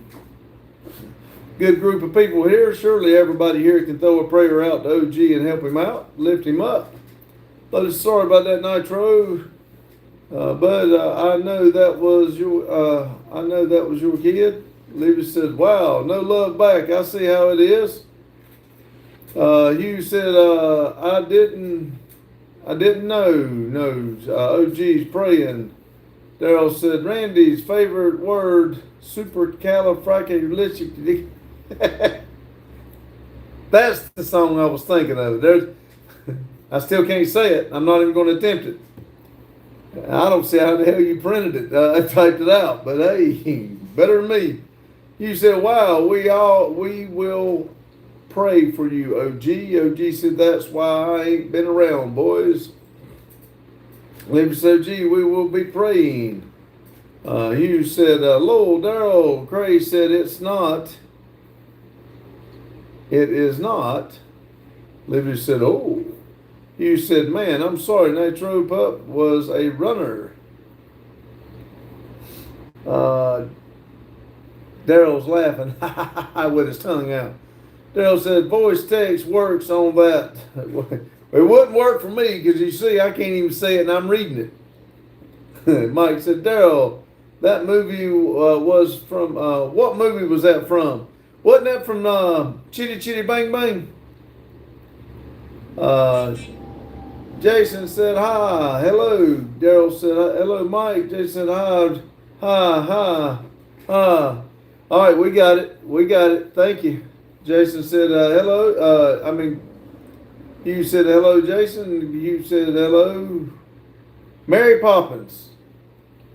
Good group of people here. Surely everybody here can throw a prayer out to OG and help him out, lift him up. But sorry about that, Nitro. But I know that was your kid. Levy said, wow, no love back. I see how it is. You said, I didn't know. No, OG's praying. Daryl said, Randy's favorite word, supercalifragilistic. That's the song I was thinking of. I still can't say it. I'm not even going to attempt it. I don't see how the hell you printed it. I typed it out, but hey, better than me. You said, wow, we will pray for you, OG. OG said, that's why I ain't been around, boys. Levy said, OG, we will be praying. You said, Lowell, Daryl, Cray said, it is not. Levy said, oh. You said, man, I'm sorry, Nitro Pup was a runner. Daryl's laughing with his tongue out. Daryl said, voice text works on that. It wouldn't work for me because you see, I can't even say it and I'm reading it. Mike said, Daryl, that movie was from, what movie was that from? Wasn't that from Chitty Chitty Bang Bang? Jason said, hi, hello. Daryl said, hello, Mike. Jason said, hi. All right, we got it. Thank you. Jason said hello. You said hello, Jason. You said hello. Mary Poppins.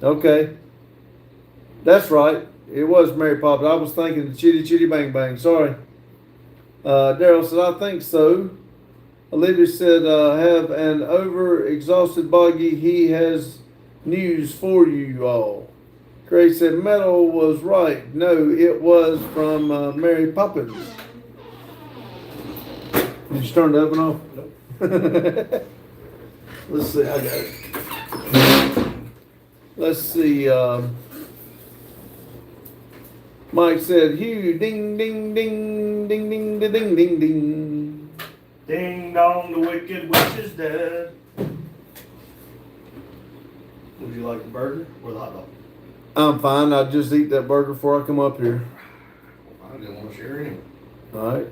Okay. That's right. It was Mary Poppins. I was thinking the Chitty Chitty Bang Bang. Sorry. Daryl said, I think so. Olivia said, have an over-exhausted Boggy. He has news for you all. Craig said, Metal was right. No, it was from Mary Poppins. Did you turn the oven off? Nope. Let's see, I got it. Let's see. Mike said, Hugh, ding, ding, ding, ding, ding, ding, ding, ding, ding. Ding dong, the wicked witch is dead. Would you like the burger or the hot dog? I'm fine. I'll just eat that burger before I come up here. I didn't want to share anyway. All right.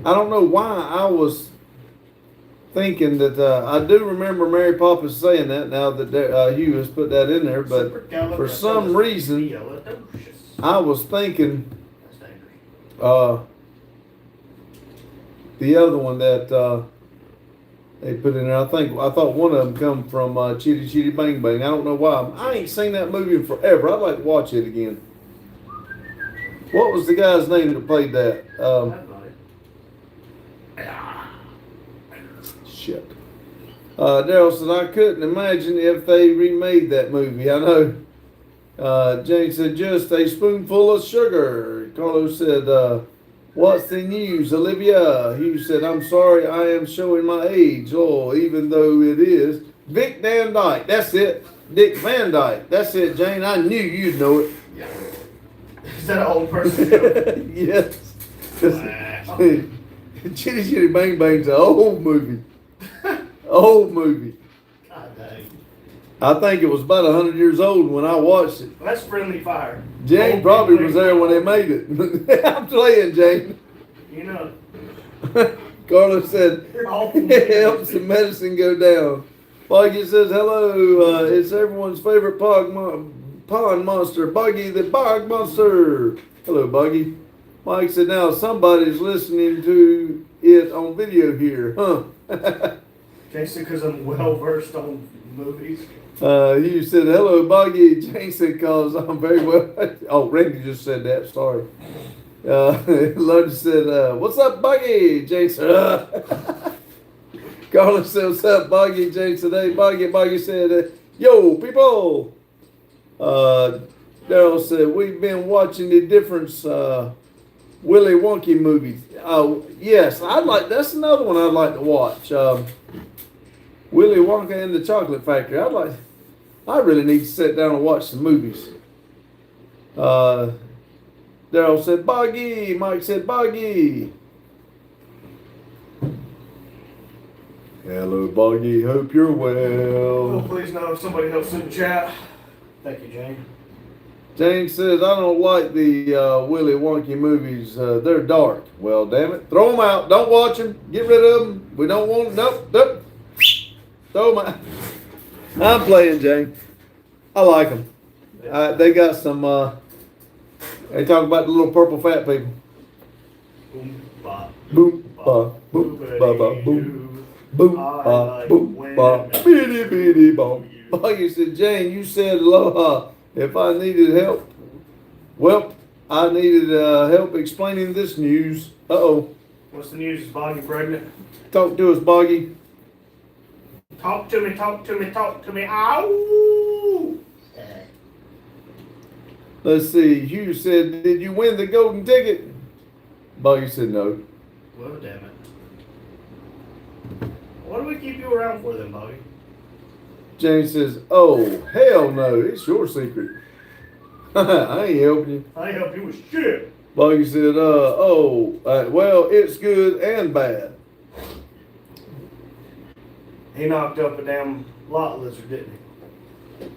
I don't know why I was thinking that I do remember Mary Poppins saying that now that Hugh has put that in there, but for some reason I was thinking the other one that they put in there. I thought one of them come from Chitty Chitty Bang Bang. I don't know why. I ain't seen that movie in forever. I'd like to watch it again. What was the guy's name that played that? Shit. Daryl said, I couldn't imagine if they remade that movie. I know. Jane said, just a spoonful of sugar. Carlos said, what's the news, Olivia? Hugh said, I'm sorry, I am showing my age. Oh, even though it is. Vic Van Dyke. That's it. Dick Van Dyke. That's it, Jane. I knew you'd know it. Yeah. Is that an old person joke? Yes. Wow. Chitty Chitty Bang Bang's an old movie. Old movie. God dang. I think it was about 100 years old when I watched it. Well, that's Friendly Fire. Jane Old probably people was there when they made it. I'm playing, Jane. You know. Carlos said, it helps the medicine go down. Boggy says, hello, it's everyone's favorite pond monster, Boggy the Bog Monster. Hello, Boggy. Mike said, now somebody's listening to it on video here, huh? Jason, because I'm well versed on movies. You said, hello, Boggy. Jason, because I'm very well. Oh, Randy just said that. Sorry. Lund said, what's up, Boggy? Jason. Carlos said, what's up, Boggy? Jason, hey, Boggy. Boggy said, yo, people. Daryl said, we've been watching the different Willy Wonka movies. Oh, yes. That's another one I'd like to watch. Willy Wonka and the Chocolate Factory. I really need to sit down and watch some movies. Daryl said, Boggy. Mike said, Boggy. Hello, Boggy. Hope you're well. Oh, please no, somebody else in the chat. Thank you, Jane. Jane says, I don't like the Willy Wonka movies. They're dark. Well, damn it. Throw them out. Don't watch them. Get rid of them. We don't want them. Nope. Throw them out. I'm playing, Jane. I like them. They got some, they talk about the little purple fat people. Boom, ba, Boom, ba, boom, ba, ba, boom. Boom, ba, boom, ba, bitty, bitty, boom. Oh, you said, Jane, you said aloha if I needed help. Well, I needed help explaining this news. Uh-oh. What's the news? Is Boggy pregnant? Talk to us, Boggy. Talk to me, talk to me, talk to me. Ow! Let's see. Hugh said, did you win the golden ticket? Boggy said no. Well, damn it. What do we keep you around for then, Boggy? Jane says, oh, hell no. It's your secret. I ain't helping you. I ain't help you with shit. Boggy said, well, it's good and bad. He knocked up a damn lot lizard, didn't he?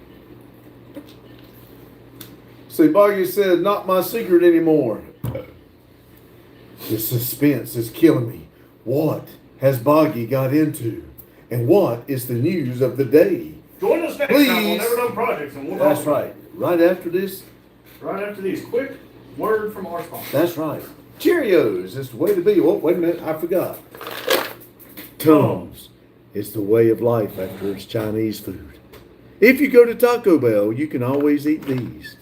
See, Boggy said, not my secret anymore. The suspense is killing me. What has Boggy got into? And what is the news of the day? Join us next time on Never Done Projects. And we'll That's right. Right after this. Right after these quick Word from our sponsor. That's right. Cheerios is the way to be. Oh, wait a minute, I forgot. Tums. It's the way of life after it's Chinese food. If you go to Taco Bell, you can always eat these.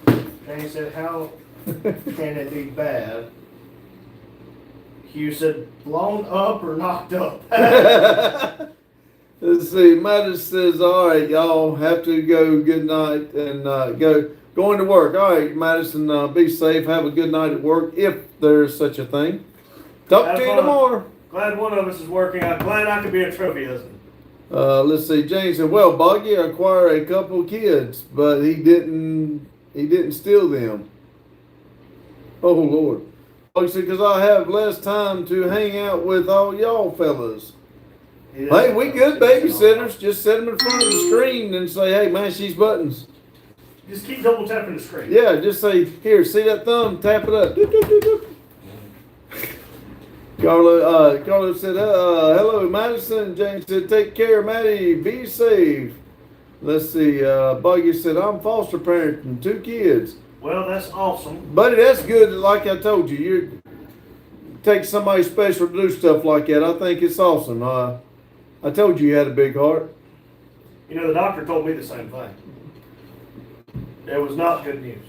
And he said, how can it be bad? Hugh said, blown up or knocked up? Let's see. Mattis says, all right, y'all have to go. Good night and going to work. All right, Madison, be safe. Have a good night at work if there's such a thing. Talk Have to you fun. tomorrow. Glad one of us is working. I'm glad I could be a trophy husband. Let's see. James said, well, Boggy acquired a couple of kids, but he didn't steal them. Oh, Lord. Boggy said, because I have less time to hang out with all y'all fellas. Hey, we good babysitters. Just set them in front of the screen and say, hey, man, she's buttons. Just keep double tapping the screen. Yeah, just say, here, see that thumb? Tap it up. Doop, doop, doop, doop. Carlo said, hello, Madison. James said, take care, Maddie. Be safe. Let's see. Buggy said, I'm foster parenting 2 kids. Well, that's awesome. Buddy, that's good. Like I told you, you take somebody special to do stuff like that. I think it's awesome. I told you had a big heart. You know, the doctor told me the same thing. It was not good news.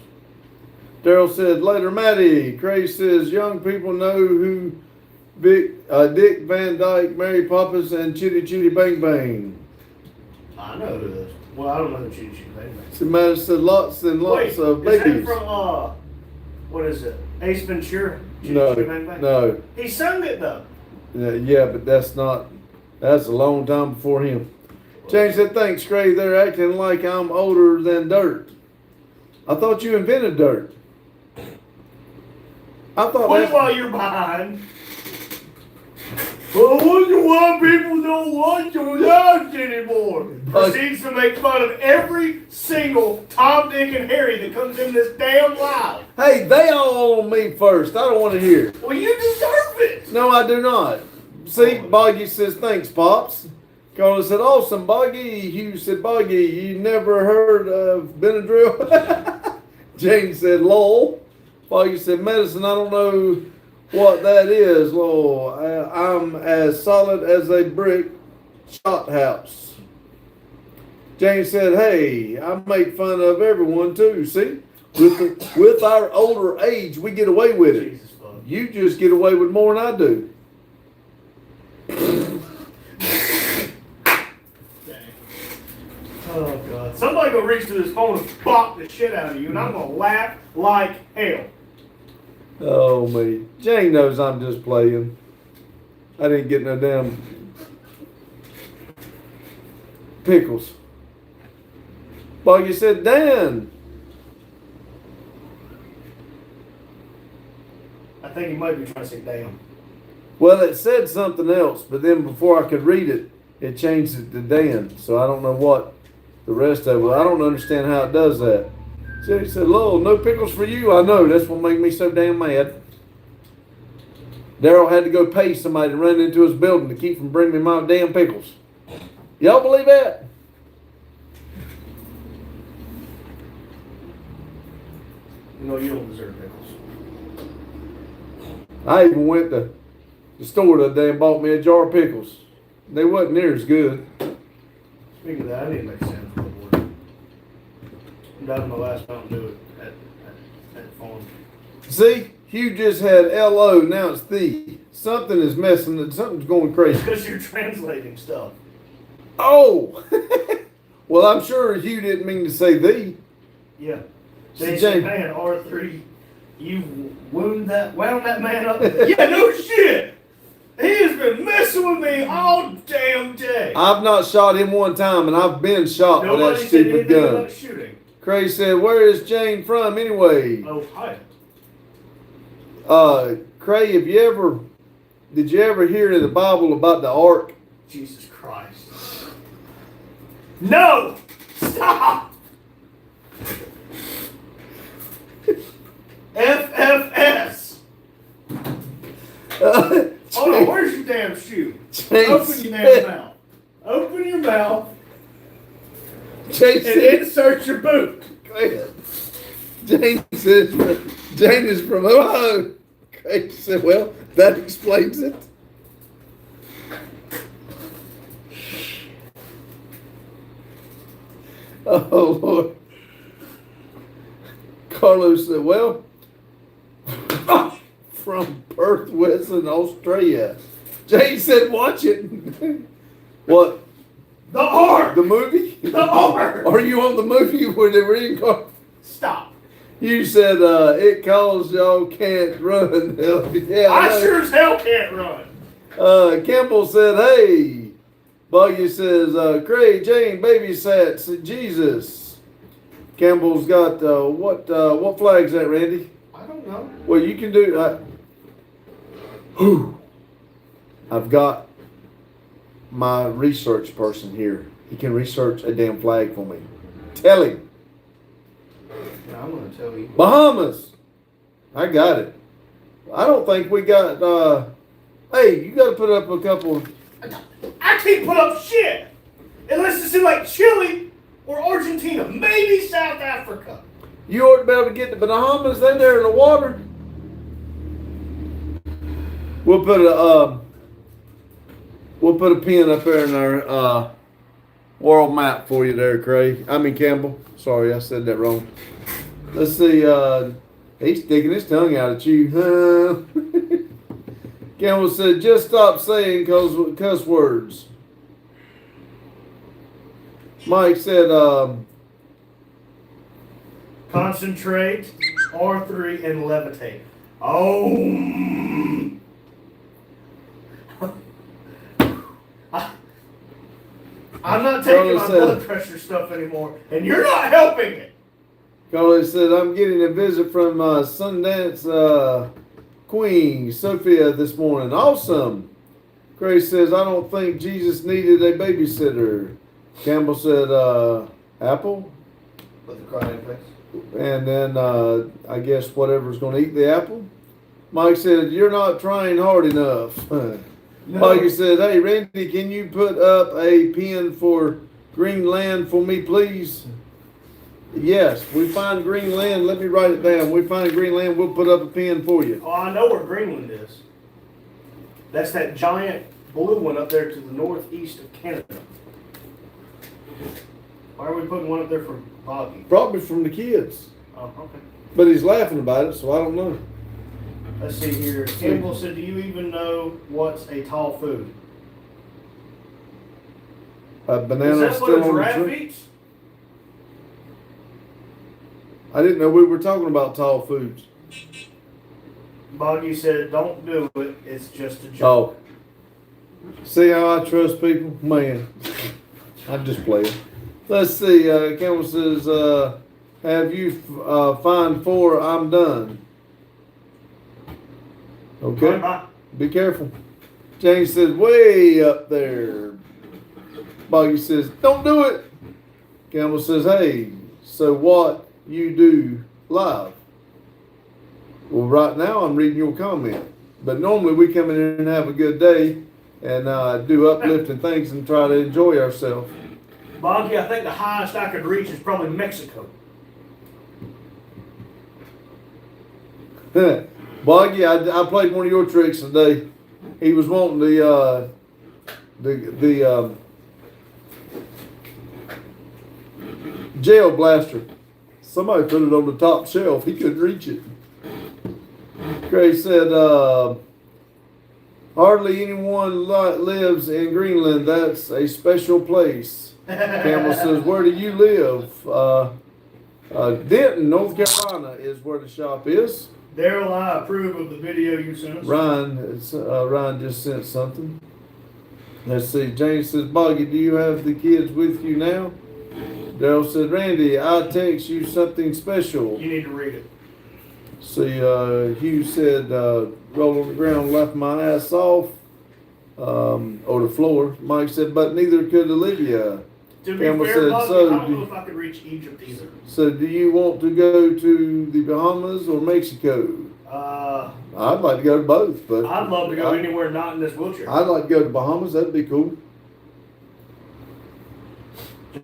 Daryl said, later, Maddie. Cray says, young people know who Dick Van Dyke, Mary Poppins, and Chitty Chitty Bang Bang. I know who it is. Well, I don't know who Chitty Chitty Bang Bang. So Maddie said, lots and lots of Is babies. that from, what is it? Ace Ventura? Chitty No, Chitty Bang Bang? no. He sung it, though. Yeah, but that's a long time before him. James said, thanks, Cray. They're acting like I'm older than dirt. I thought you invented dirt. I thought Wait that's... while you're behind. Well, I wonder why people don't watch your lives anymore. Proceeds to make fun of every single Tom, Dick, and Harry that comes in this damn live. Hey, they all on me first. I don't want to hear it. Well, you deserve it. No, I do not. See, Boggy says, thanks, Pops. Carla said, awesome, Boggy. Hugh said, Boggy, you never heard of Benadryl? James said, lol. Boggy said, medicine, I don't know what that is, lol. I'm as solid as a brick shot house. James said, hey, I make fun of everyone too, see? With our older age, we get away with it. Jesus fuck. You just get away with more than I do. Oh, God. Somebody go reach to this phone and bop the shit out of you, and I'm going to laugh like hell. Oh, me. Jane knows I'm just playing. I didn't get no damn pickles. Boggy said, Dan. I think he might be trying to say damn. Well, it said something else, but then before I could read it, it changed it to Dan. So I don't know what the rest of it. I don't understand how it does that. So he said, Lowell, no pickles for you. I know. That's what made me so damn mad. Daryl had to go pay somebody to run into his building to keep from bringing me my damn pickles. Y'all believe that? You know you don't deserve pickles. I even went to the store that day and bought me a jar of pickles. They wasn't near as good. Speaking of that, I need to make Sam's Club order. I'm down to my last Mountain Dew at the farm. See, Hugh just had L-O, now it's the. Something is messing, something's going crazy. Because you're translating stuff. Oh! Well, I'm sure Hugh didn't mean to say the. Yeah. So They Jane- said, man, R3, you wound that man up. Yeah, no shit. He has been messing with me all damn day. I've not shot him one time, and I've been shot with Nobody that said stupid anything gun. about shooting. Cray said, where is Jane from anyway? Oh, hi. Cray, did you ever hear in the Bible about the ark? Jesus Christ. No! Stop! FFS! Hold on, where's your damn shoe? Open your damn mouth. Open your mouth and Jason, insert your boot. go ahead. Jane says, Jane is from Ohio. Craig said, well, that explains it. Oh, Lord. Carlos said, well, from Perth, Western Australia. Jane said, watch it. What? The R! The movie? The R! Are you on the movie where they reincarnate? Stop. You said it calls y'all can't run. Yeah, I sure as hell can't run. Campbell said, hey. Buggy says, Craig, Jane, babysat Jesus. Campbell's got, what flag's that, Randy? I don't know. Well, you can do, I've got my research person here. He can research a damn flag for me. Tell him. No, I'm going to tell you. Bahamas. I got it. I don't think we got, hey, you got to put up a couple. I can't put up shit unless it's in like Chile or Argentina, maybe South Africa. You ought to be able to get the Bahamas. They're there in the water. We'll put a pin up there in our world map for you there, Craig. I mean Campbell. Sorry, I said that wrong. Let's see. He's sticking his tongue out at you. Campbell said, just stop saying cuss words. Mike said, concentrate, R3, and levitate. Oh. I'm not taking my blood pressure stuff anymore, and you're not helping it. Carly said, I'm getting a visit from Sundance Queen, Sophia, this morning. Awesome. Grace says, I don't think Jesus needed a babysitter. Campbell said, apple? With the crying face. And then, I guess whatever's going to eat the apple. Mike said, you're not trying hard enough. No. Mike said, hey, Randy, can you put up a pin for Greenland for me, please? Yes, we find Greenland. Let me write it down. We find Greenland, we'll put up a pin for you. Oh, I know where Greenland is. That's that giant blue one up there to the northeast of Canada. Why are we putting one up there for Bobby? Probably from the kids. Oh, okay. But he's laughing about it, so I don't know. Let's see here. Campbell said, do you even know what's a tall food? A banana Is that still what a on the giraffe tree. eats? I didn't know we were talking about tall foods. Boggy said, don't do it. It's just a joke. Oh. See how I trust people? Man. I'm just playing. Let's see. Campbell says, have you find 4? I'm done. Okay. Be careful. James says, way up there. Boggy says, don't do it. Campbell says, hey, so what you do live? Well, right now I'm reading your comment. But normally we come in here and have a good day and do uplifting things and try to enjoy ourselves. Boggy, I think the highest I could reach is probably Mexico. Boggy, I played one of your tricks today. He was wanting the jail blaster. Somebody put it on the top shelf. He couldn't reach it. Gray said, hardly anyone lives in Greenland. That's a special place. Campbell says, where do you live? Denton, North Carolina is where the shop is. Daryl, I approve of the video you sent us. Ryan just sent something. Let's see. James says, Boggy, do you have the kids with you now? Daryl said, Randy, I text you something special. You need to read it. See, Hugh said, roll on the ground, left my ass off, or the floor. Mike said, but neither could Olivia. To be Campbell fair, said, Bobby, so I don't know if I could reach Egypt either. So do you want to go to the Bahamas or Mexico? I'd like to go to both, but I'd love to go anywhere not in this wheelchair. I'd like to go to Bahamas. That'd be cool.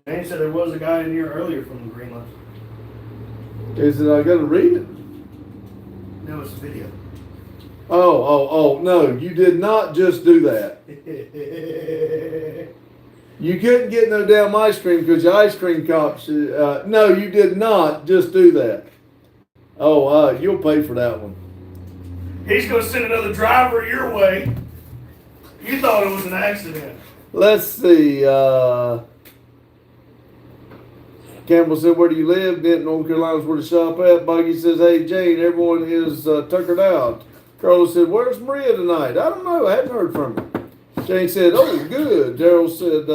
James said there was a guy in here earlier from Greenland. Is it I got to read it? No, it's a video. Oh, no, you did not just do that. You couldn't get no damn ice cream because your ice cream cops, no, you did not just do that. Oh, you'll pay for that one. He's gonna send another driver your way. You thought it was an accident. Let's see, Campbell said, where do you live? Denton, North Carolina's where the shop at. Buggy says, hey, Jane, everyone is tuckered out. Carlos said, where's Maria tonight? I don't know. I haven't heard from her. Jane said, oh, good. Daryl said,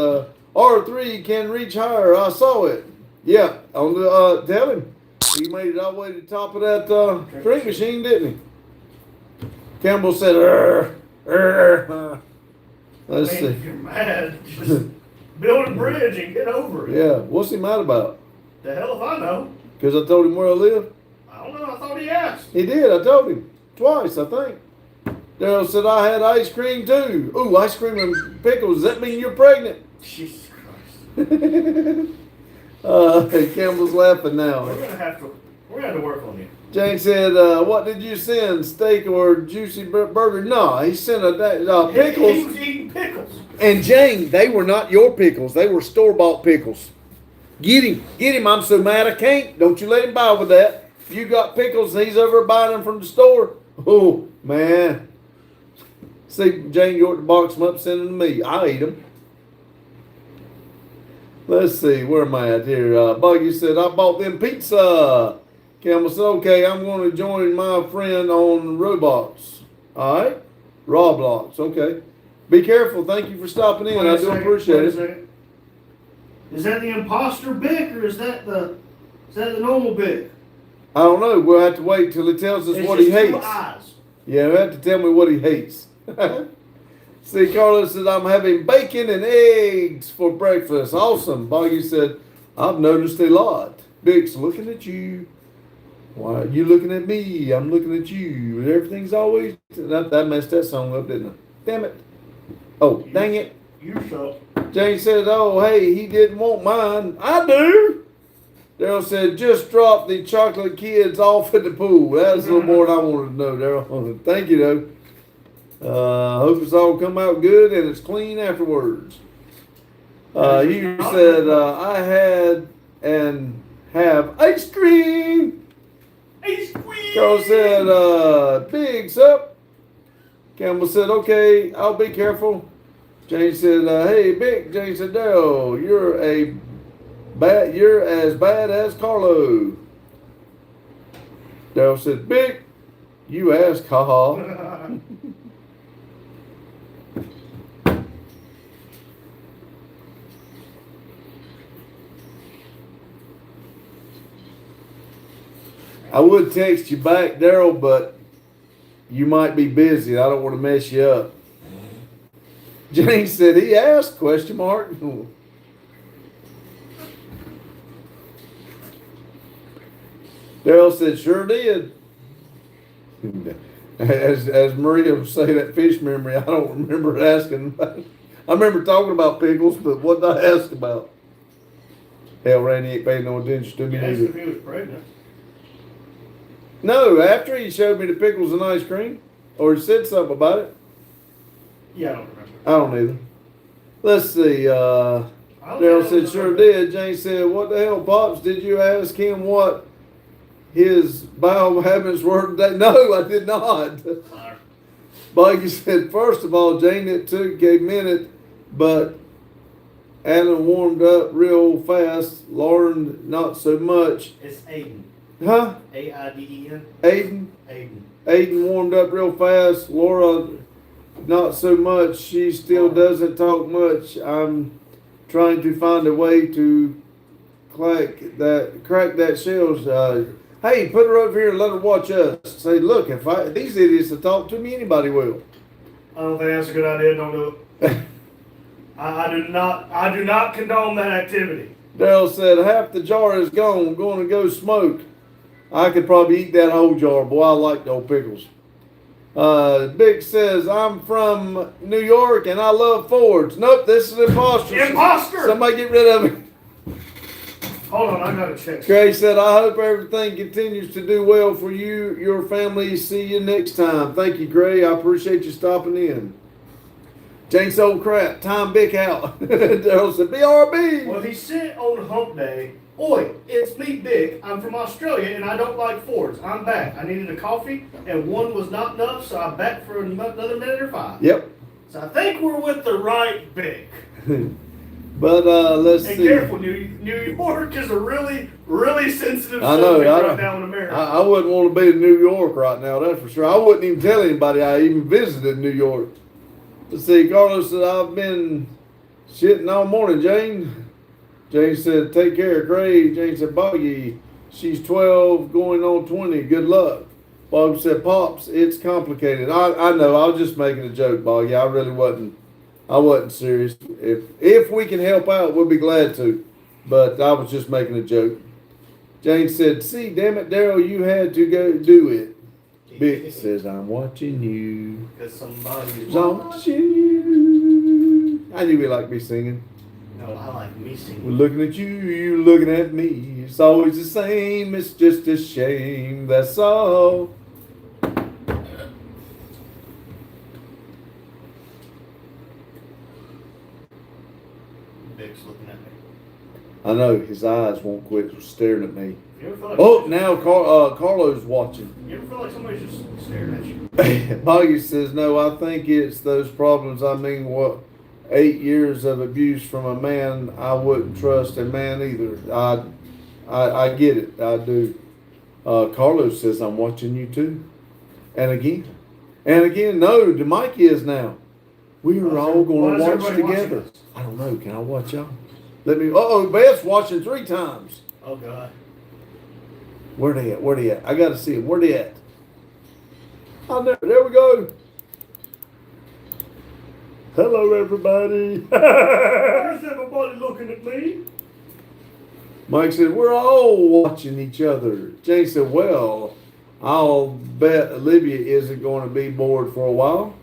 R3 can reach higher. I saw it. Yeah, on the, tell him. He made it all the way to the top of that drink machine, didn't he? Campbell said, Let's Man, see. if you're mad, just build a bridge and get over it. Yeah, what's he mad about? The hell if I know. Because I told him where I live? I don't know. I thought he asked. He did. I told him. Twice, I think. Daryl said, I had ice cream too. Ooh, ice cream and pickles. Does that mean you're pregnant? Jesus Christ. Campbell's laughing now. We're gonna have to work on you. Jane said, what did you send? Steak or juicy burger? No, he sent pickles. He was eating pickles. And Jane, they were not your pickles. They were store-bought pickles. Get him. I'm so mad I can't. Don't you let him buy with that. You got pickles and he's over buying them from the store. Oh, man. See, Jane York box them up, send them to me. I'll eat them. Let's see, where am I at here? Buggy said, I bought them pizza. Campbell said, okay, I'm going to join my friend on Roblox. All right? Roblox, okay. Be careful. Thank you for stopping in. I do appreciate it. Is that the imposter Bic or is that the normal Bic? I don't know. We'll have to wait till he tells us what he just two hates. eyes. Yeah, he'll have to tell me what he hates. See, Carlos said, I'm having bacon and eggs for breakfast. Awesome. Boggy said, I've noticed a lot. Big's looking at you. Why are you looking at me? I'm looking at you. Everything's always... That messed that song up, didn't it? Damn it. Oh, dang it. You so. Jane said, oh, hey, he didn't want mine. I do. Daryl said, just drop the chocolate kids off at the pool. That's a little more than I wanted to know, Daryl. Thank you, though. Hope it's all come out good and it's clean afterwards. You said, I had and have ice cream. Ice cream. Carl said, big sup. Campbell said, okay, I'll be careful. Jane said, hey, Big. Jane said, Daryl, you're as bad as Carlo. Daryl said, Big, you ask, haha. I would text you back, Daryl, but you might be busy. I don't want to mess you up. Jane said, he asked, question mark. Daryl said, sure did. As Maria would say, that fish memory, I don't remember asking. I remember talking about pickles, but what did I ask about? Hell, Randy ain't paying no attention to me He asked either. if he was pregnant. No, after he showed me the pickles and ice cream, or he said something about it. Yeah, I don't remember. I don't either. Let's see. Daryl said, sure did. Jane said, what the hell, Pops? Did you ask him what his bowel habits were today? No, I did not. Buggy said, first of all, Jane, it took a minute, but Alan warmed up real fast. Lauren, not so much. It's Aiden. Huh? A-I-D-E-N. Aiden? Aiden. Aiden warmed up real fast. Laura, not so much. She still doesn't talk much. I'm trying to find a way to crack that shell. Hey, put her over here and let her watch us. Say, look, if these idiots will talk to me, anybody will. I don't think that's a good idea. Don't do it. I do not condone that activity. Daryl said, half the jar is gone. I'm going to go smoke. I could probably eat that whole jar. Boy, I like those pickles. Big says, I'm from New York and I love Fords. Nope, this is an imposter. Imposter! Somebody get rid of him. Hold on, I gotta check. Craig said, I hope everything continues to do well for you, your family. See you next time. Thank you, Gray. I appreciate you stopping in. James Old Crap, Time Bick out. Daryl said, BRB. Well, he said on Hump Day, "Oi, it's me, Big. I'm from Australia and I don't like Fords. I'm back. I needed a coffee and one was not enough, so I'm back for another minute or 5. Yep. So I think we're with the right Big. But let's And see. careful, New York is a really, really sensitive I know. subject right now in America. I wouldn't want to be in New York right now, that's for sure. I wouldn't even tell anybody I even visited New York. Let's see, Carlos said, I've been shitting all morning, Jane. Jane said, take care, Gray. Jane said, Boggy, she's 12 going on 20. Good luck. Boggy said, Pops, it's complicated. I know, I was just making a joke, Boggy. I really wasn't. I wasn't serious. If we can help out, we'll be glad to. But I was just making a joke. Jane said, see, damn it, Daryl, you had to go do it. Vic says, I'm watching you. Because somebody is Watching you. I knew we like me singing. No, I like me We're singing. looking at you, you looking at me. It's always the same, it's just a shame, that's all. Vic's looking at me. I know, his eyes won't quit staring at me. You ever feel like Oh, now Carlo's watching. You ever feel like somebody's just staring at you? Boggy says, no, I think it's those problems. I mean, 8 years of abuse from a man, I wouldn't trust a man either. I get it. I do. Carlos says, I'm watching you too. And again, no, the mic is now. We are all going to Why is watch everybody together. watching us? I don't know. Can I watch y'all? Beth's watching 3 times. Oh, God. Where they at? I got to see them. Where they at? Oh, there we go. Hello, everybody. Where's everybody looking at me? Mike said, we're all watching each other. Jay said, well, I'll bet Olivia isn't going to be bored for a while.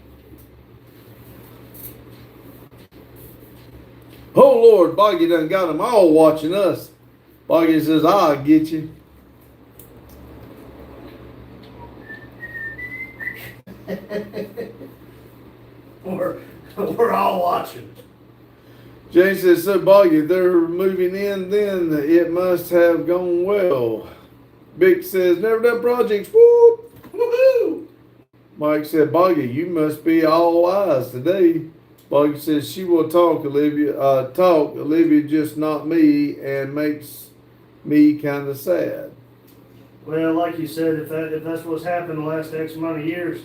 Oh, Lord, Boggy done got them all watching us. Boggy says, I'll get you. We're all watching. Jay says, so Boggy, they're moving in then. It must have gone well. Vic says, never done projects. Whoop. Woohoo! Mike said, Boggy, you must be all eyes today. Boggy says, she will talk, Olivia. Olivia, just not me, and makes me kind of sad. Well, like you said, if that's what's happened the last X amount of years,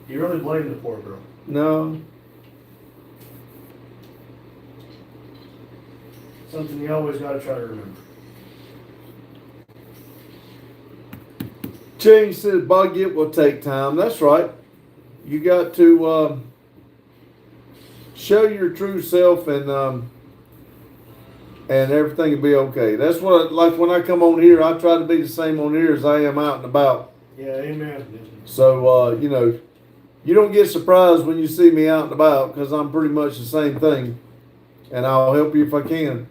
you really blame the poor girl. No. Something you always got to try to remember. Change says, Boggy, it will take time. That's right. You got to show your true self, and everything will be okay. That's what, like when I come on here, I try to be the same on here as I am out and about. Yeah, amen. So, you don't get surprised when you see me out and about, because I'm pretty much the same thing. And I'll help you if I can.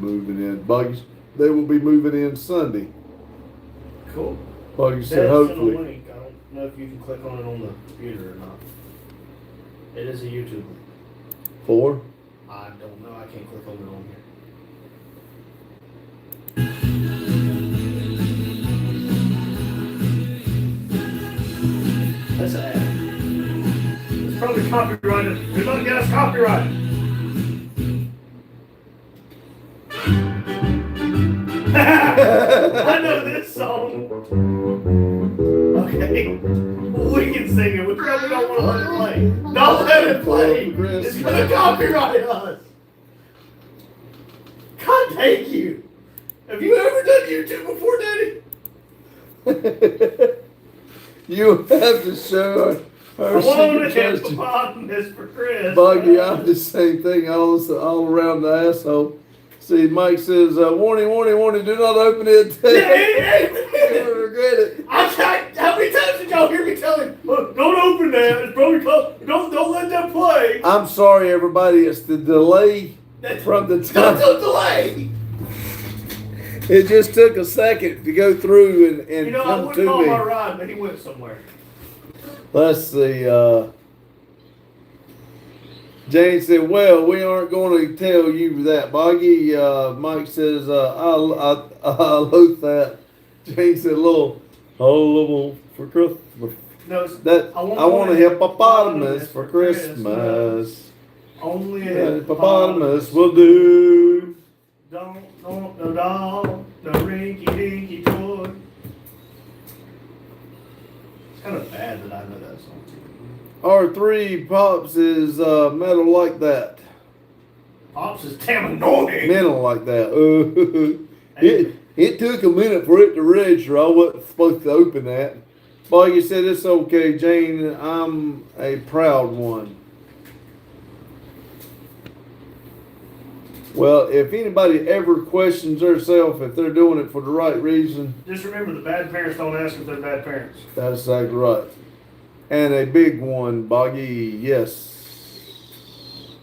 Moving in. Buggies, they will be moving in Sunday. Cool. Buggy That's said in hopefully. the link. I don't know if you can click on it on the computer or not. It is a YouTube link. 4? I don't know. I can't click on it on here. That's an ad. It's probably copyrighted. We're gonna get us copyrighted. I know this song. Okay. We can sing it. We probably don't want to let it play. Don't let it play. It's gonna copyright us. God thank you. Have you ever done YouTube before, Daddy? You have to show her. I want to she have can bottom this for Chris. Buggy, I'm the same thing all around the asshole. See, Mike says, warning, warning, warning, do not open it. Hey, You will regret it. how many times did y'all y'all hear me tell him, look, don't open that. It's probably closed. Don't let that play. I'm sorry, everybody. It's the delay from the time. Don't delay. It just took a second to go through and You know, I come wouldn't call to my me. ride, but he went somewhere. Let's see. Jane said, "Well, we aren't going to tell you that, Boggy." Mike says, "I loathe that." Jane said, "Little hullabaloo for Christmas." No, That I want a hippopotamus for Christmas. Only a Hippopotamus will do. Don't no doll, no rinky dinky toy. It's kind of bad that I know that song. R3 Pops is metal like that. Pops is damn annoying. Mental like that. It took a minute for it to register. I wasn't supposed to open that. Boggy said, "It's okay, Jane. I'm a proud one." Well, if anybody ever questions themselves if they're doing it for the right reason, Just remember, the bad parents don't ask if they're bad parents. that's exactly right. And a big one, Boggy, yes.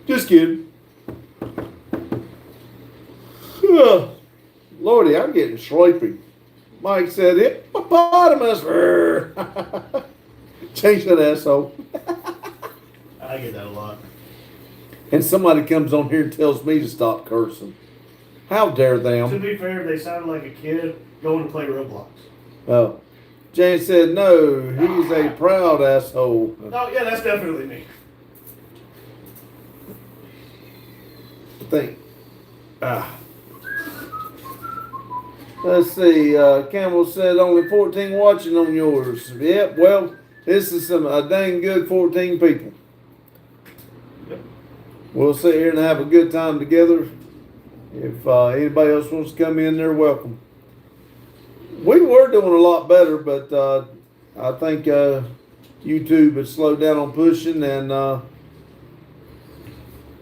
Just kidding. Lordy, I'm getting sleepy. Mike said, hippopotamus. Change that asshole. I get that a lot. And somebody comes on here and tells me to stop cursing. How dare To them? be fair, they sounded like a kid going to play Roblox. Oh. Jane said, no, he's a proud asshole. Oh, yeah, that's definitely me. Think. Let's see. Campbell said only 14 watching on yours. Yep. Well, this is a dang good 14 people. Yep. We'll sit here and have a good time together. If anybody else wants to come in, they're welcome. We were doing a lot better, but I think YouTube has slowed down on pushing. And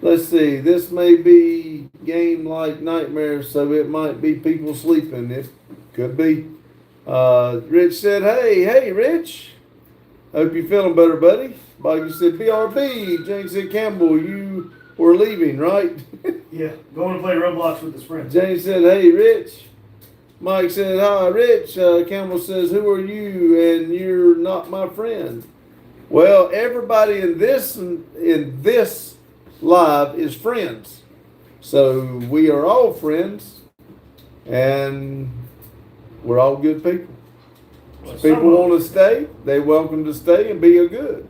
let's see, this may be game like nightmares, so it might be people sleeping. It could be. Rich said, hey, Rich. Hope you're feeling better, buddy. Boggy said, BRB. Jane said, Campbell, you were leaving, right? Yeah, going to play Roblox with his friends. Jane said, hey, Rich. Mike said, hi, Rich. Campbell says, who are you? And you're not my friend. Well, everybody in this live is friends. So we are all friends, and we're all good people. If people want to stay, they're welcome to stay and be a good.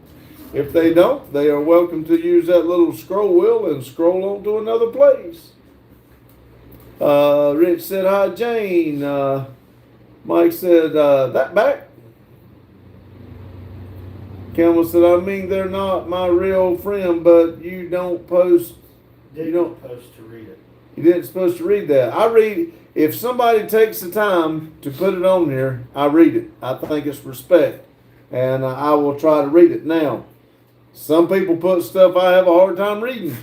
If they don't, they are welcome to use that little scroll wheel and scroll on to another place. Rich said, hi, Jane. Mike said, that back? Campbell said, I mean, they're not my real friend, but you don't post. You don't post to read it. You didn't supposed to read that. I read, if somebody takes the time to put it on there, I read it. I think it's respect. And I will try to read it. Now, some people put stuff I have a hard time reading,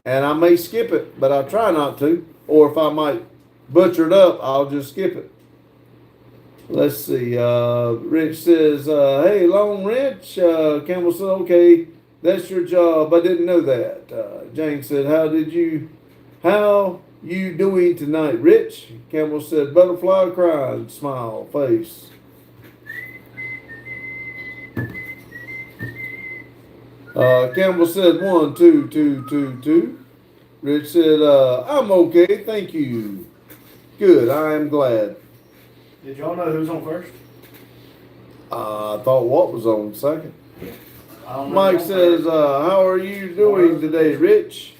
and I may skip it, but I try not to. Or if I might butcher it up, I'll just skip it. Let's see. Rich says, hey, Long Rich. Campbell said, okay, that's your job. I didn't know that. Jane said, how you doing tonight, Rich? Campbell said, butterfly crying, smile, face. Campbell said, 1, 2, 2, 2, 2. Rich said, I'm okay, thank you. Good, I am glad. Did y'all know who's on first? I thought what was on second. I don't know Mike who's on says, first. how are you doing today, Rich?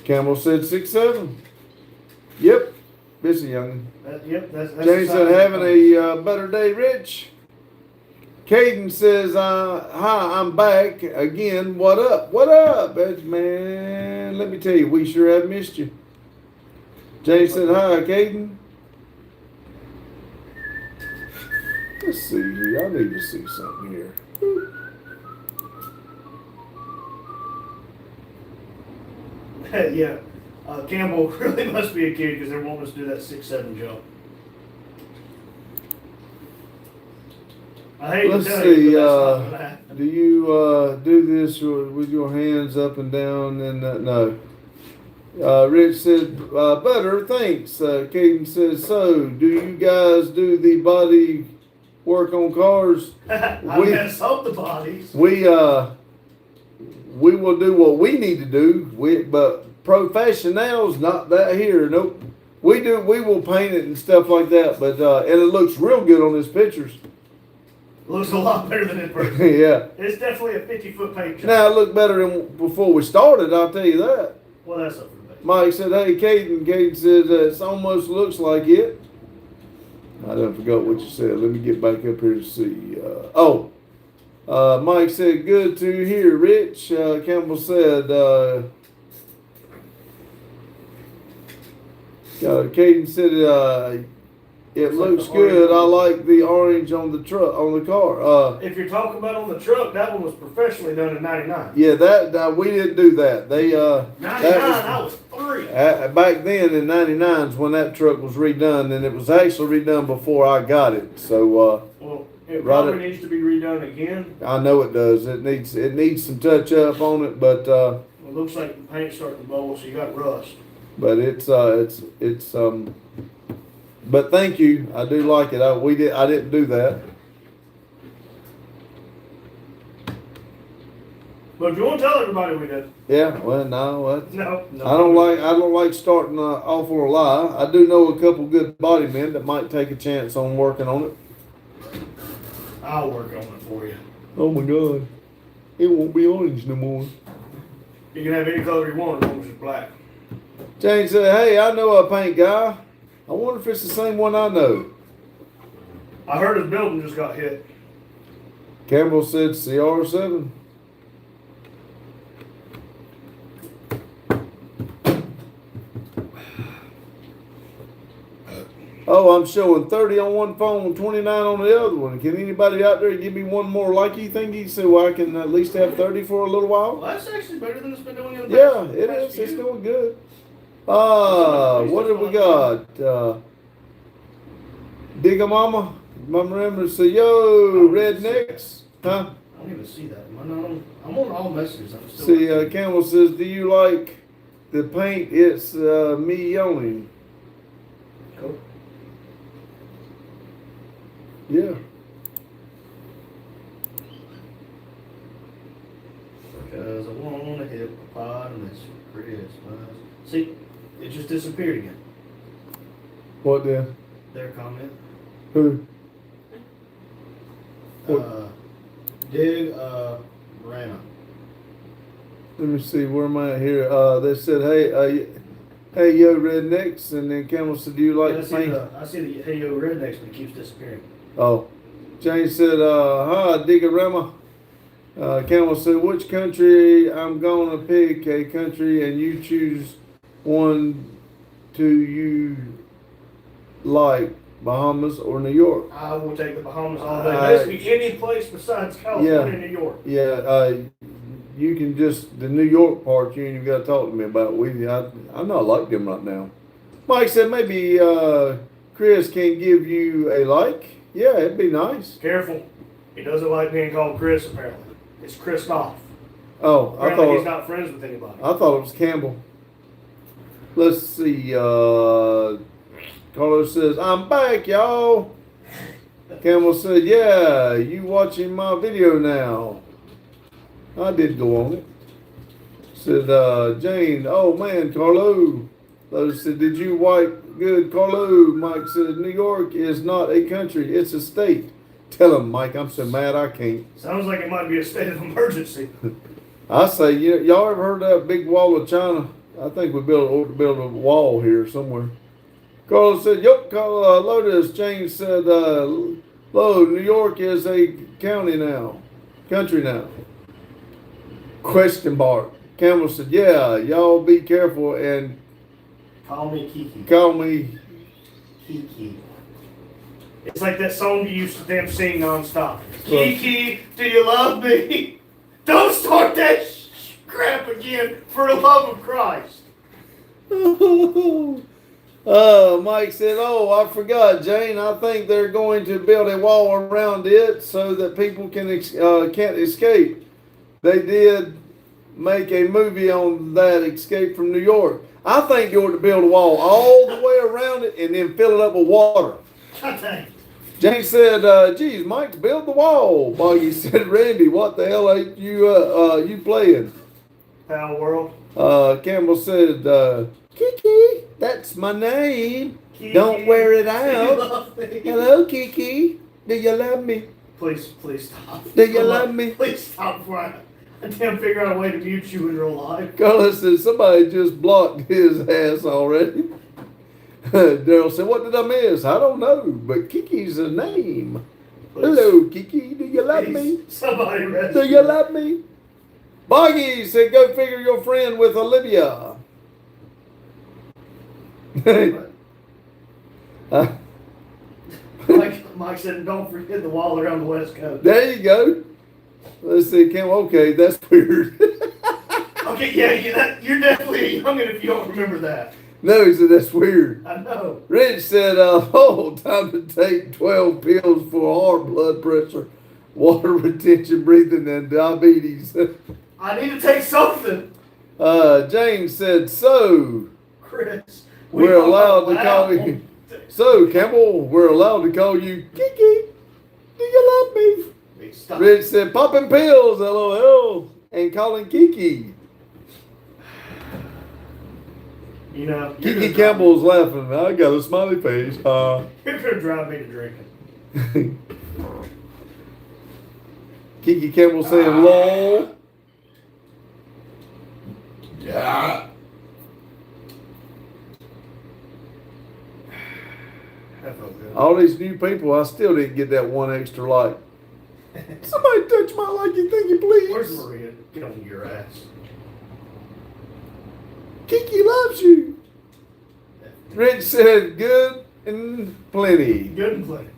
Campbell said 6'7". Yep, busy young. Yep, that's James said, having a better day, Rich. Caden says, hi, I'm back again. What up? What up? Man, let me tell you, we sure have missed you. James said, hi, Caden. Let's see here. I need to see something here. Yeah, Campbell really must be a kid because they're wanting us to do that 6'7" jump. I hate Let's to tell you, see, but that's not gonna happen. do you do this with your hands up and down? And no. Rich said, better, thanks. Caden says, so, do you guys do the body work on cars? I mess up the bodies. We will do what we need to do, but professionals, not that here, nope. We will paint it and stuff like that, but, and it looks real good on his pictures. Looks a lot better than in person. Yeah. It's definitely a 50-foot paint job. Now, it looked better than before we started, I'll tell you that. Well, that's up for debate. Mike said, hey, Caden. Caden said, it almost looks like it. I done forgot what you said. Let me get back up here to see. Mike said, good to hear, Rich. Campbell said, Caden said, it looks good. I like the orange on the truck, on the car. If you're talking about on the truck, that one was professionally done in 99. Yeah, that we didn't do that. They 99, I was 3. back then in '99 is when that truck was redone, and it was actually redone before I got it. So Well, it right probably needs to be redone again. I know it does. It needs some touch up on it, but It looks like the paint's starting to bowl, so you got rust. it's but thank you. I do like it. I didn't do that. But if you want to tell everybody we did, Yeah. Well, no. no. I don't like starting off on a lie. I do know a couple good body men that might take a chance on working on it. I'll work on it for you. Oh my God, it won't be orange no more. You can have any color you want as long as it's black. Jane said, "Hey, I know a paint guy. I wonder if it's the same one I know." I heard his building just got hit. Campbell said CR7. Oh, I'm showing 30 on one phone, 29 on the other one. Can anybody out there give me one more likey thingy so I can at least have 30 for a little while? Well, that's actually better than it's been doing in the Yeah, past. it is. It's doing good. What have we got? Digga Mama. Mama remember say, yo, rednecks. Huh? I don't even see that. I'm on all messages. I'm still See, Campbell says, do you like the paint? It's me yawning. Cool. Yeah. Because I want to hit a pod and it's Christmas. See, it just disappeared again. What then? Their comment. Who? Dig Rana. Let me see, where am I at here? They said, hey, yo, rednecks. And then Campbell said, do you like the paint? I see the Hey Yo Rednecks, but it keeps disappearing. Oh. James said, hi, Digorama. Campbell said, which country I'm going to pick a country and you choose one you like, Bahamas or New York. I will take the Bahamas all day. Basically, any place besides California and New York. Yeah, you can just, the New York part, you ain't even got to talk to me about. I'm not like them right now. Mike said, maybe Chris can give you a like. Yeah, it'd be nice. Careful. He doesn't like being called Chris, apparently. It's Christoph. Oh, Apparently he's not friends with anybody. I thought it was Campbell. Let's see. Carlos says, I'm back, y'all. Campbell said, yeah, you watching my video now. I did go on it. Said, Jane, oh man, Carlo. Lotus said, did you wipe good, Carlo? Mike said, New York is not a country, it's a state. Tell him, Mike, I'm so mad I can't. Sounds like it might be a state of emergency. I say, y'all ever heard of that big wall of China? I think we ought to build a wall here somewhere. Carlos said, yep, Lotus. James said, Lo, New York is a country now. Question mark. Campbell said, yeah, y'all be careful and Call me Kiki. call me. Kiki. It's like that song you used to damn sing nonstop. Kiki, do you love me? Don't start that crap again, for the love of Christ. Mike said, "Oh, I forgot, Jane. I think they're going to build a wall around it so that people can't escape. They did make a movie on that, Escape from New York. I think you ought to build a wall all the way around it and then fill it up with water." God dang. Jane said, "Geez, Mike, build the wall." Boggy said, "Randy, what the hell ain't you playing?" Pal World. Campbell said, "Kiki, that's my name. Kiki, Don't wear it do you out. love me? Hello, Kiki. Do you love me? Please stop. Do you love me?" Please stop before I can't figure out a way to mute you in real life. Carlos said, "Somebody just blocked his ass already." Daryl said, "What did I miss?" "I don't know, but Kiki's a name." Please. "Hello, Kiki. Do you love me? Please, somebody Do rescue you me. love me?" Boggy said, "Go figure your friend with Olivia." Mike said, don't forget the wall around the West Coast. There you go. Let's see, Cam. Okay, that's weird. Okay, yeah, you're definitely a youngin' if you don't remember that. No, he said that's weird. I know. Rich said, "Oh, time to take 12 pills for heart, blood pressure, water retention, breathing, and diabetes." I need to take something. James said, "So, Chris. we're allowed to call you. So, Campbell, we're allowed to call you Kiki. Do you love me?" Stop. Rich said, "Popping pills, LOL, and calling Kiki." You know, Kiki Campbell's laughing. "I got a smiley face." You're gonna drive me to drinking. Kiki Campbell saying, "Lol." Yeah. That felt good. All these new people, I still didn't get that one extra like. Somebody touch my likey thingy, Where's please. Maria? Get on your ass. Kiki loves you. Rich said, "Good and plenty." Good and plenty.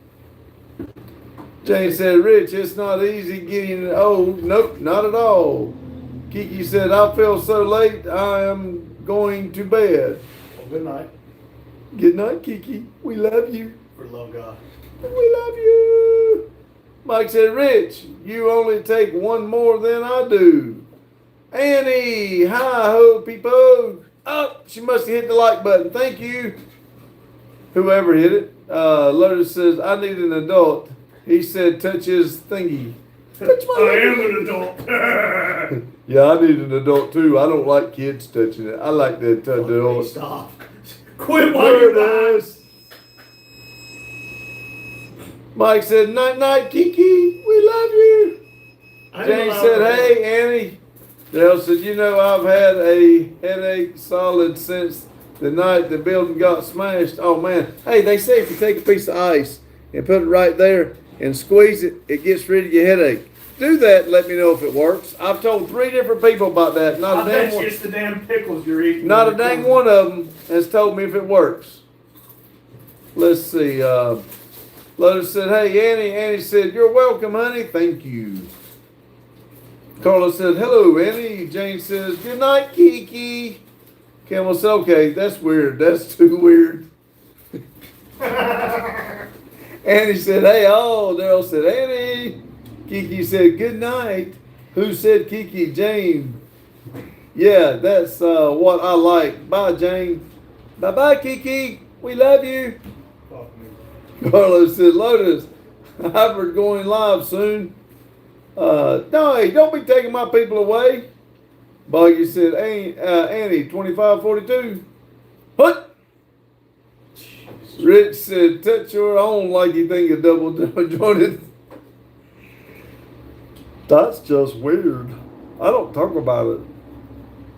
Jane said, "Rich, it's not easy getting old." "Nope, not at all." Kiki said, "I feel so late, I am going to bed." Well, good night. Good night, Kiki. We love you. For the love of God. We love you. Mike said, "Rich, you only take one more than I do." Annie, hi ho, people. Oh, she must have hit the like button. Thank you. Whoever hit it. Lotus says, "I need an adult." He said, "Touch his thingy." Touch my I am an adult. Yeah, I need an adult too. I don't like kids touching it. I like that Please adult. stop. Quit while There you're it back. is. Mike said, "Night night, Kiki. We love you." I ain't Jane allowed said, to- "Hey, Annie." Dale said, "You know, I've had a headache solid since the night the building got smashed." Oh, man. Hey, they say if you take a piece of ice and put it right there and squeeze it, it gets rid of your headache. Do that and let me know if it works. I've told 3 different people about that. I Not a bet damn you one. it's the damn pickles you're eating. Not a dang one of them has told me if it works. Let's see. Lotus said, "Hey, Annie." Annie said, "You're welcome, honey. Thank you." Carla said, "Hello, Annie." Jane says, "Good night, Kiki." Campbell said, "Okay, that's weird. That's too weird." Annie said, "Hey, all." Daryl said, "Annie." Kiki said, "Good night." Who said Kiki? Jane. Yeah, that's what I like. Bye, Jane. Bye-bye, Kiki. We love you. Fuck me. Carlos said, "Lotus, Hybrid going live soon." No, hey, don't be taking my people away. Boggy said, Annie, 2542. What? Rich said, "Touch your own like you think a double jointed." That's just weird. I don't talk about it.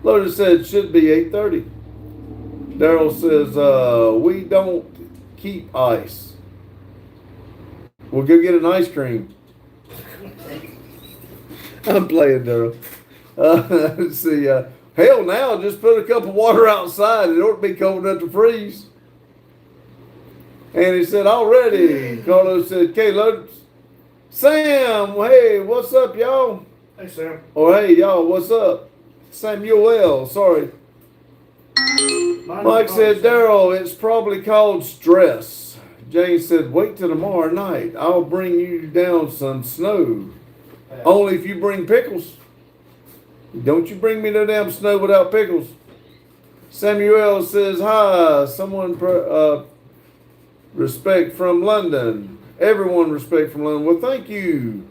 Lotus said, "Should be 8:30. Daryl says, "We don't keep ice. We'll go get an ice cream." I'm playing, Daryl. Let's see. Hell, now just put a cup of water outside. It ought to be cold enough to freeze. And he said, "Already." Carlos said, "Okay, Lotus." Sam, hey, what's up, y'all? Hey, Sam. Or hey, y'all, what's up? Samuel, sorry. Mike said, Daryl, it's probably called stress. Jane said, wait till tomorrow night. I'll bring you down some snow. Only if you bring pickles. Don't you bring me no damn snow without pickles. Samuel says, hi. Someone respect from London. Everyone respect from London. Well, thank you.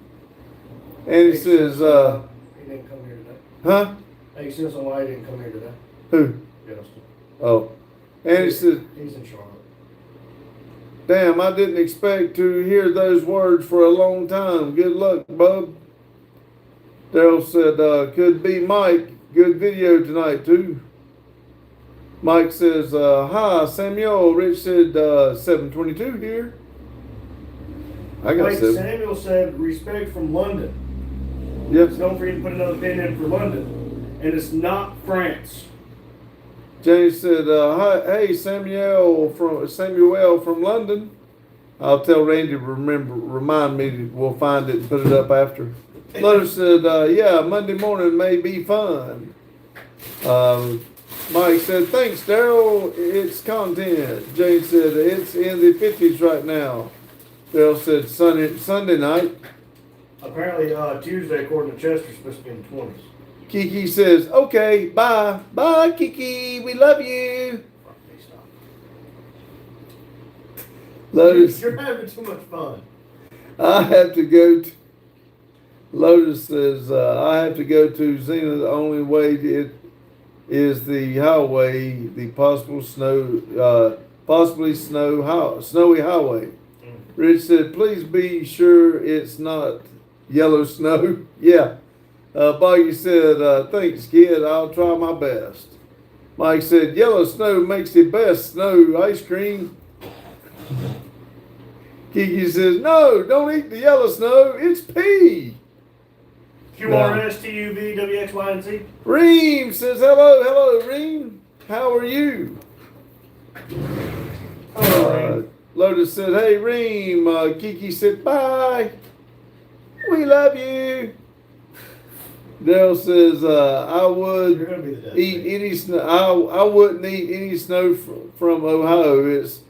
And he says, he didn't come here today. huh? Hey, you see why he didn't come here today? Who? Justin. Oh. And he says, He's in Charlotte. damn, I didn't expect to hear those words for a long time. Good luck, bub. Daryl said, could be Mike. Good video tonight, too. Mike says, hi, Samuel. Rich said, 722, dear. I got Wait, 7. Samuel said respect from London. Yes. Don't forget to put another pin in for London. And it's not France. James said, hi, hey, Samuel from London. I'll tell Randy to remind me, we'll find it and put it up after. Letter said, yeah, Monday morning may be fun. Mike said, thanks, Daryl. It's content. James said, it's in the 50s right now. Daryl said, Sunday night. Apparently, Tuesday, according to Chester, is supposed to be in the 20s. Kiki says, okay, bye. Bye, Kiki. We love you. Fuck me, stop. Lotus, You're having too much fun. I have to go to. Lotus says, I have to go to Xena. The only way it is the highway, the possibly snowy highway. Rich said, please be sure it's not yellow snow. Yeah. Boggy said, thanks, kid. I'll try my best. Mike said, yellow snow makes the best snow ice cream. Kiki says, no, don't eat the yellow snow. It's pea. QRSTUVWXYZ. Reem says, hello, Reem. How are you? Lotus said, hey, Reem. Kiki said, bye. We love you. Dale says, I would eat any snow. I wouldn't eat any snow from Ohio. It's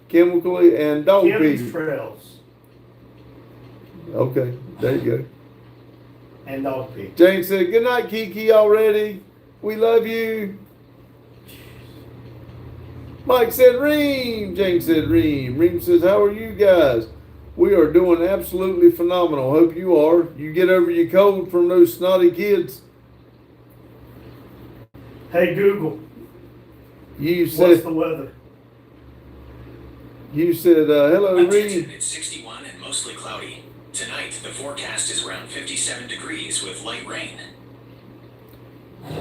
chemically and dog pee. Trails. Okay, there you go. And dog pee. Jane said, good night, Kiki, already. We love you. Mike said, Reem. Jane said, Reem. Reem says, how are you guys? We are doing absolutely phenomenal. Hope you are. You get over your cold from those snotty kids. Hey, Google. What's the weather? You said, hello, Reem. Attention, it's 61 and mostly cloudy. Tonight, the forecast is around 57 degrees with light rain.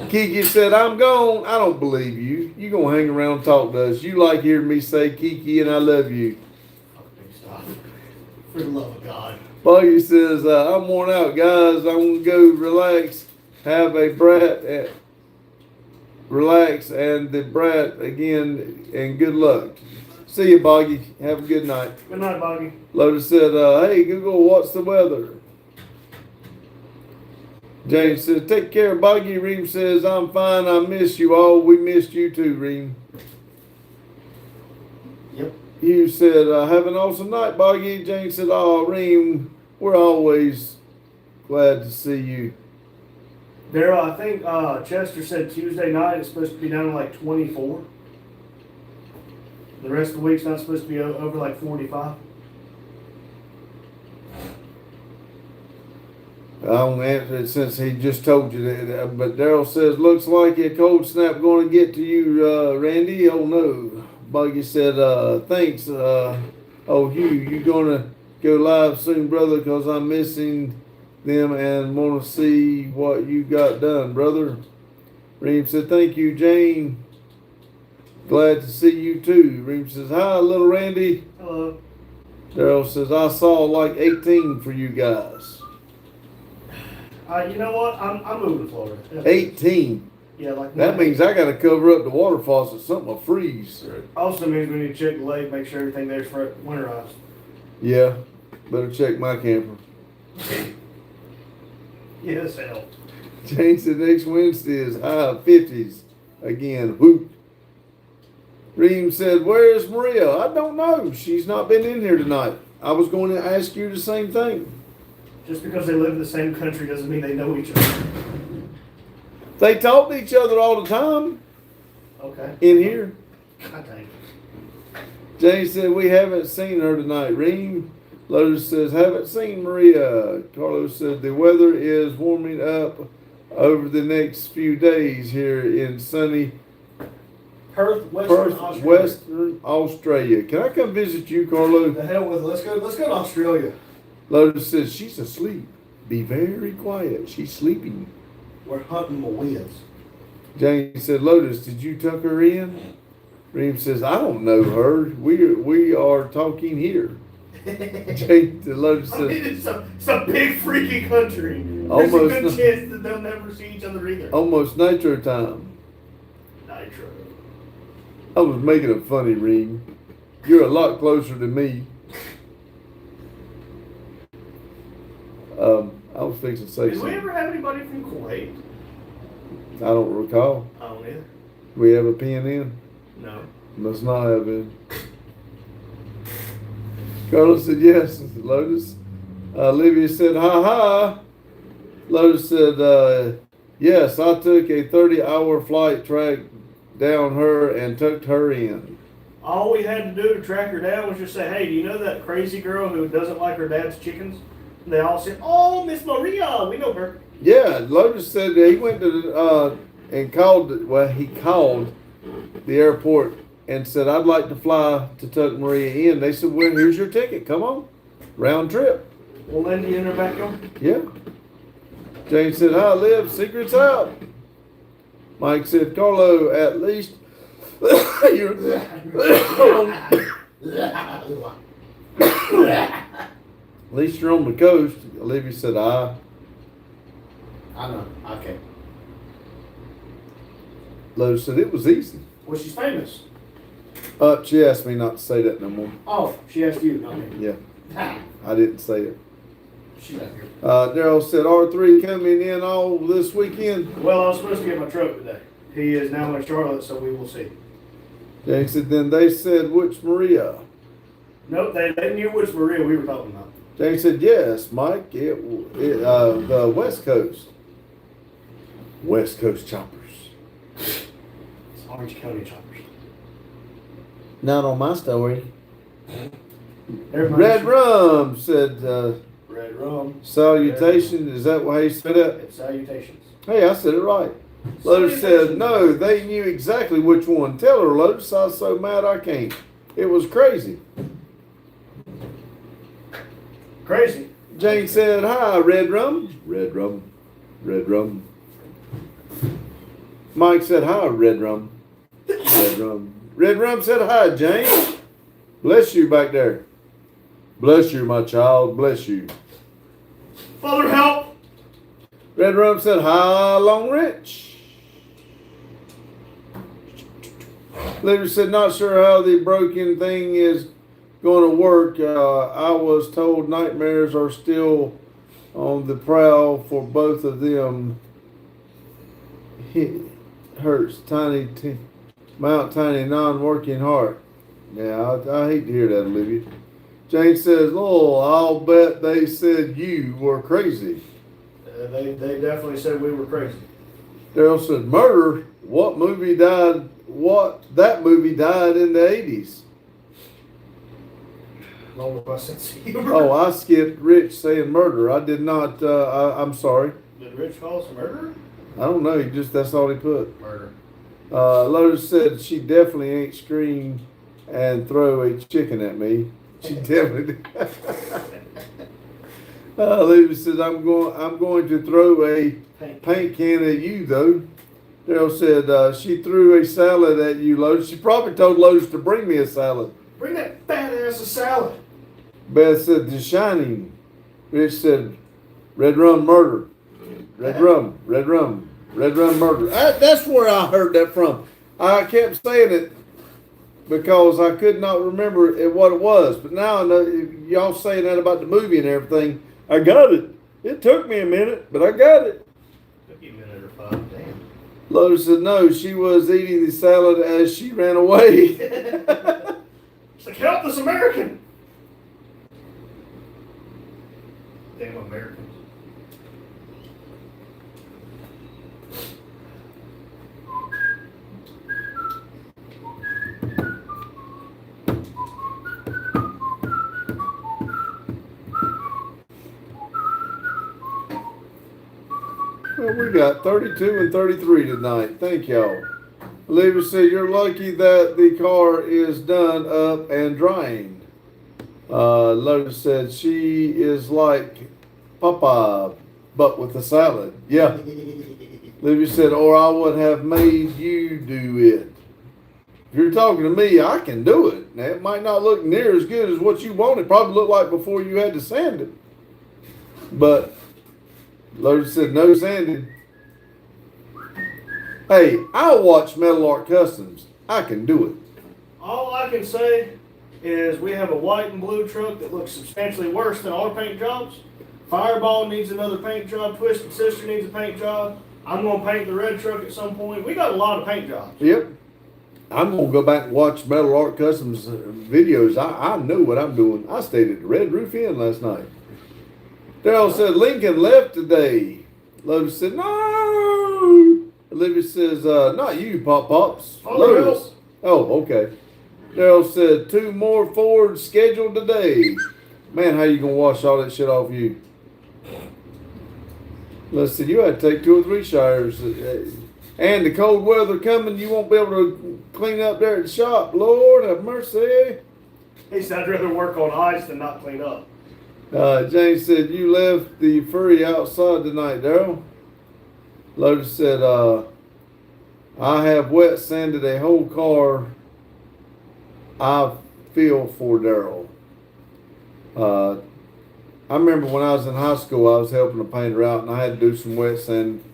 Kiki said, I'm gone. I don't believe you. You gonna hang around and talk to us. You like hearing me say Kiki and I love you. Okay, stop. For the love of God. Boggy says, I'm worn out, guys. I'm gonna go relax. Have a brat. Relax and the brat again and good luck. See you, Boggy. Have a good night. Good night, Boggy. Lotus said, hey, Google, what's the weather? James says, take care, Boggy. Reem says, I'm fine. I miss you all. We missed you too, Reem. Yep. You said, have an awesome night, Boggy. James said, oh, Reem, we're always glad to see you. Daryl, I think Chester said Tuesday night it's supposed to be down to like 24. The rest of the week's not supposed to be over like 45. I don't answer it since he just told you that. But Daryl says, looks like a cold snap going to get to you, Randy. Oh, no. Buggy said, thanks. Hugh, you going to go live soon, brother, because I'm missing them and want to see what you got done, brother. Reem said, thank you, Jane. Glad to see you, too. Reem says, hi, little Randy. Hello. Daryl says, I saw like 18 for you guys. You know what? I'm moving to Florida. 18. Yeah, like That means I got to cover up the water faucet. Something will freeze. Also means we need to check the lake, make sure everything there's winterized. Yeah, better check my camper. Yes, hell. Jane said next Wednesday is high 50s again. Whoop. Reem said, "Where's Maria?" "I don't know. She's not been in here tonight. I was going to ask you the same thing." Just because they live in the same country doesn't mean they know each other. They talk to each other all the time Okay. in here. God dang. Jane said, "We haven't seen her tonight." Reem Lotus says, "Haven't seen Maria." Carlos said, "The weather is warming up over the next few days here in sunny Perth, Perth, Western Australia. Can I come visit you, Carlo?" The hell with it. Let's go to Australia. Lotus says, "She's asleep. Be very quiet. She's sleeping." We're hunting Marias. Jane said, "Lotus, did you tuck her in?" Reem says, "I don't know her. We are talking here." Jane said, Lotus I says, mean, it's a big freaky country. There's Almost a no- good chance that they'll never see each other either. "Almost nitro time." Nitro. I was making a funny, Reem. You're a lot closer to me. I was fixing to say Did we something. ever have anybody from Kuwait? I don't recall. I don't either. We have a PNN? No. Must not have been. Carlos said yes. Lotus. Olivia said, "Ha ha." Lotus said, "Yes, I took a 30-hour flight, tracked down her, and tucked her in." All we had to do to track her down was just say, "Hey, do you know that crazy girl who doesn't like her dad's chickens?" And they all said, "Oh, Miss Maria, we know her." Yeah, Lotus said that he went to and called. Well, he called the airport and said, "I'd like to fly to tuck Maria in." They said, "Well, here's your ticket. Come on, round trip." Well, Lindy in her backyard. Yeah. Jane said, "Hi, Liv. Secrets out." Mike said, "Carlo, at least you're at least you're on the coast." Olivia said, "I." know. Okay. Lotus said, "It was easy." Well, she's famous. She asked me not to say that no more. Oh, she asked you, not me. Yeah, I didn't say it. She's not here. Daryl said, "R3 coming in all this weekend." Well, I was supposed to get my truck today. He is now in Charlotte, so we will see. Jane said, "Then they said, which Maria?" Nope, they knew which Maria we were talking about. Jane said, "Yes, Mike, the West Coast." West Coast choppers. It's Orange County choppers. Not on my story. Everybody Red should- Rum said, Red rum. "Salutation." Is that what he said it? It's salutations. Hey, I said it right. Lotus said, "No, they knew exactly which one. Tell her, Lotus, I was so mad I can't. It was crazy." Crazy. Jane said, "Hi, Red Rum." Red Rum. Red Rum. Mike said, "Hi, Red Rum." Red Rum. Red Rum said, "Hi, Jane. Bless you back there." "Bless you, my child. Bless you." Father, help! Red Rum said, "Hi, Long Rich." Later said, "Not sure how the broken thing is going to work. I was told nightmares are still on the prowl for both of them. It hurts Mount Tiny non-working heart." Yeah, I hate to hear that, Olivia. Jane says, "Oh, I'll bet they said you were crazy." They definitely said we were crazy. Daryl said, "Murder? What movie died? That movie died in the 80s. Long with my sense of humor. Oh, I skipped Rich saying murder. I did not. I'm sorry. Did Rich call us a murderer? I don't know. That's all he put. Murder. Lotus said she definitely ain't scream and throw a chicken at me. She definitely did. Olivia says, I'm going to throw a paint can at you, though." Daryl said, "She threw a salad at you, Lotus." She probably told Lotus to bring me a salad. Bring that fat ass a salad. Beth said, "The Shining." Rich said, "Red Rum murder." Red Rum, Red Rum, Red Rum murder. That's where I heard that from. I kept saying it because I could not remember what it was. But now I know y'all saying that about the movie and everything. I got it. It took me a minute, but I got it. Took you a minute or five. Damn. Lotus said, no, she was eating the salad as she ran away. It's like, help this American. Damn Americans. Well, we got 32 and 33 tonight. Thank y'all. Olivia said, you're lucky that the car is done up and drying. Lotus said, she is like Papa, but with a salad. Yeah. Olivia said, or I would have made you do it. If you're talking to me, I can do it. Now, it might not look near as good as what you wanted. Probably look like before you had to sand it. But Lotus said, no sanding. Hey, I watch Metal Art Customs. I can do it. All I can say is we have a white and blue truck that looks substantially worse than our paint jobs. Fireball needs another paint job. Twisted Sister needs a paint job. I'm going to paint the red truck at some point. We got a lot of paint jobs. Yep. I'm going to go back and watch Metal Art Customs videos. I know what I'm doing. I stayed at the Red Roof Inn last night. Daryl said, Lincoln left today. Lotus said, no. Olivia says, not you, Pops. Lotus. Oh, okay. Daryl said, 2 more Fords scheduled today. Man, how you going to wash all that shit off you? Let's see, you had to take 2 or 3 showers. And the cold weather coming, you won't be able to clean up there at the shop. Lord have mercy. He said, I'd rather work on ice than not clean up. James said, you left the furry outside tonight, Daryl. Lotus said, I have wet sanded a whole car. I feel for Daryl. I remember when I was in high school, I was helping a painter out and I had to do some wet sand.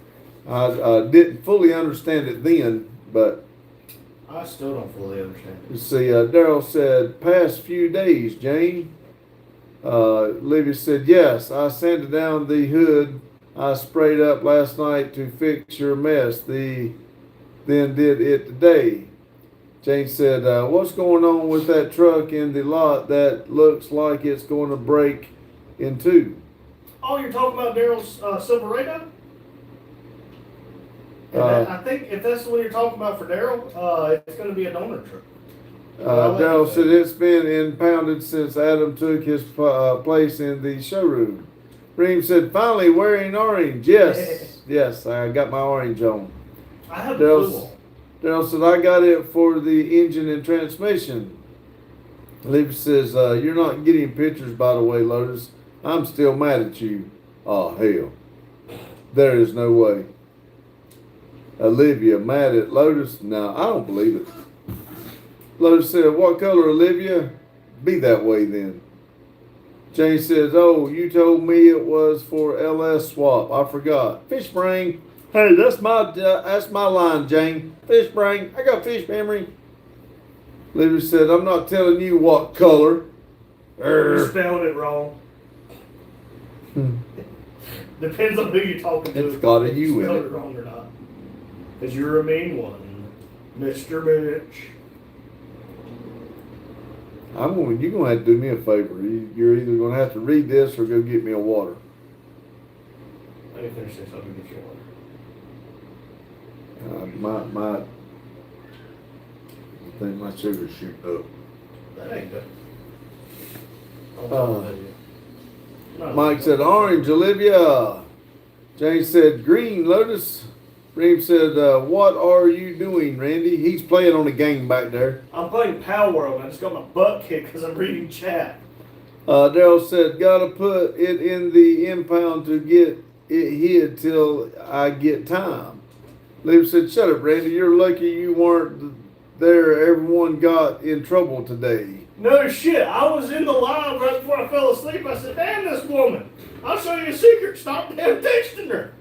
I didn't fully understand it then, but I still don't fully understand you it. see, Daryl said, past few days, Jane. Livy said, yes, I sanded down the hood I sprayed up last night to fix your mess. Then did it today. Jane said, what's going on with that truck in the lot that looks like it's going to break in 2? Oh, you're talking about Daryl's Silverado? I think if that's the one you're talking about for Daryl, it's going to be a donor truck. Daryl said it's been impounded since Adam took his place in the showroom. Reem said, finally wearing orange. Yes, yes, I got my orange on. I have the blue one. Daryl said, I got it for the engine and transmission. Libby says, you're not getting pictures, by the way, Lotus. I'm still mad at you. Oh, hell. There is no way. Olivia, mad at Lotus? No, I don't believe it. Lotus said, what color, Olivia? Be that way then. Jane says, oh, you told me it was for LS swap. I forgot. Fish brain. Hey, that's my line, Jane. Fish brain. I got fish memory. Olivia said, I'm not telling you what color. You spelled it wrong. Depends on who you're talking to. It's got a U in Spelled it. it wrong or not. Because you're a mean one, Mr. Bitch. You're gonna have to do me a favor. You're either gonna have to read this or go get me a water. Let me finish this. I'll go get you water. I think my sugar's shooting up. That ain't good. Mike said orange, Olivia. Jane said green, Lotus. Reem said, what are you doing, Randy? He's playing on a game back there. I'm playing Power World. I just got my butt kicked because I'm reading chat. Daryl said, gotta put it in the impound to get it hid till I get time. Liv said, shut up, Randy. You're lucky you weren't there. Everyone got in trouble today. No shit. I was in the live right before I fell asleep. I said, damn this woman. I'll show you a secret. Stop damn texting her.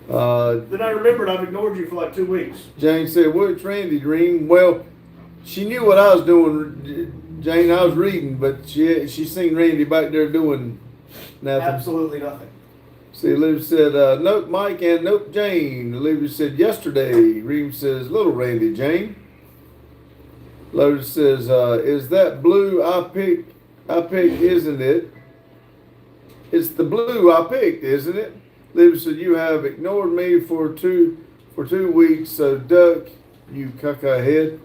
Then I remembered I've ignored you for like 2 weeks. Jane said, what's Randy dream? Well, she knew what I was doing, Jane. I was reading, but she seen Randy back there doing nothing. Absolutely nothing. See, Olivia said, nope, Mike, and nope, Jane. Olivia said, yesterday. Reem says, little Randy, Jane. Lotus says, is that blue I picked, isn't it? It's the blue I picked, isn't it? Olivia said, you have ignored me for two weeks, so duck, you caca head.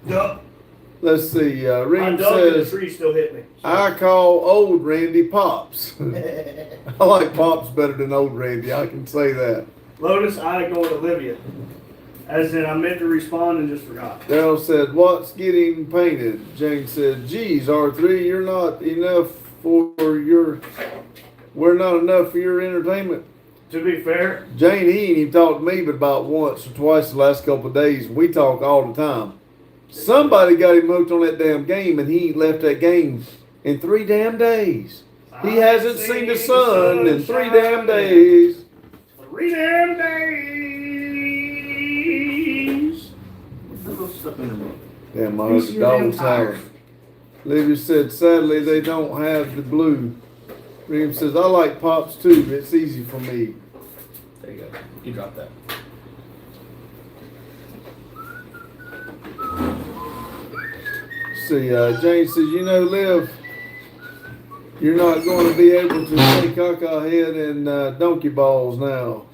Duck. Let's see, My Reem duck in the says, tree still hit me. I call old Randy Pops. I like Pops better than old Randy, I can say that. Lotus, I ignored Olivia. As in, I meant to respond and just forgot. Daryl said, what's getting painted? Jane said, geez, R3, we're not enough for your entertainment. To be fair, Jane, he ain't even talked to me but about once or twice the last couple of days. We talk all the time. Somebody got him hooked on that damn game and he ain't left that game in 3 damn days. He hasn't seen the sun in 3 damn days. 3 damn days. Put those stuff in the room. Damn, I You heard see the your damn dogs howling. tires. Livy said, sadly, they don't have the blue. Reem says, I like Pops too. It's easy for me. There you go. You dropped that. See, Jane says, you know, Liv, you're not going to be able to play caca head and donkey balls now.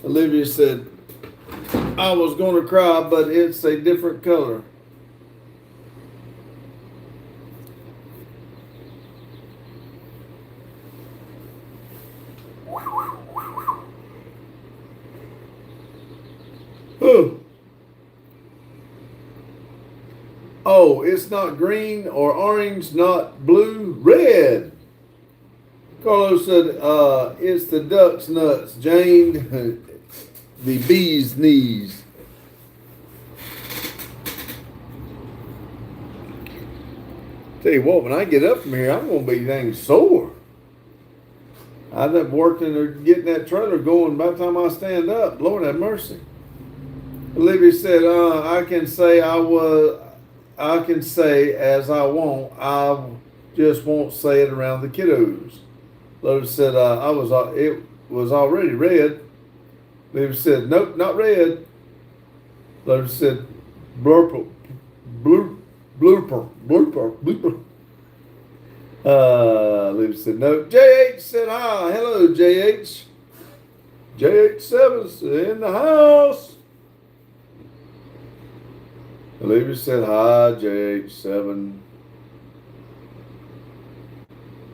Olivia said, I was going to cry, but it's a different color. Oh, it's not green or orange, not blue, red. Carlos said, it's the duck's nuts. Jane, the bee's knees. Tell you what, when I get up from here, I'm going to be dang sore. I'd have worked in there getting that trailer going by the time I stand up. Lord have mercy. Olivia said, I can say as I want. I just won't say it around the kiddos. Lotus said, it was already red. Olivia said, nope, not red. Lotus said, blurper. Olivia said, no. JH said, hi. Hello, JH. JH7's in the house. Olivia said, hi, JH7.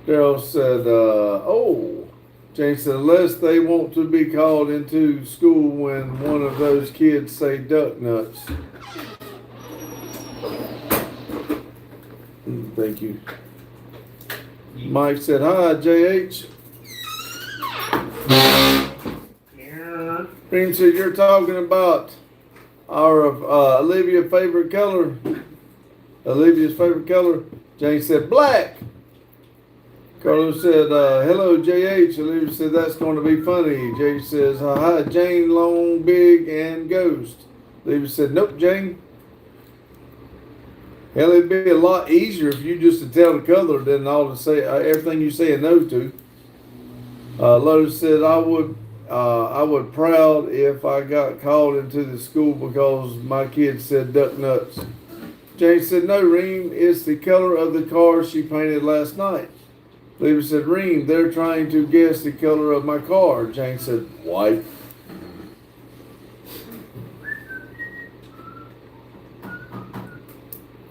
Daryl said, oh. Jane said, unless they want to be called into school when one of those kids say duck nuts. Thank you. Mike said, hi, JH. Green said, you're talking about our Olivia's favorite color. Olivia's favorite color. Jane said, black. Carlos said, hello, JH. Olivia said, that's going to be funny. JH says, hi, Jane, long, big, and ghost. Olivia said, nope, Jane. Hell, it'd be a lot easier if you just to tell the color than all to say everything you say a no to. Lotus said, I would proud if I got called into the school because my kids said duck nuts. Jane said, no, Reem, it's the color of the car she painted last night. Olivia said, Reem, they're trying to guess the color of my car. Jane said, white.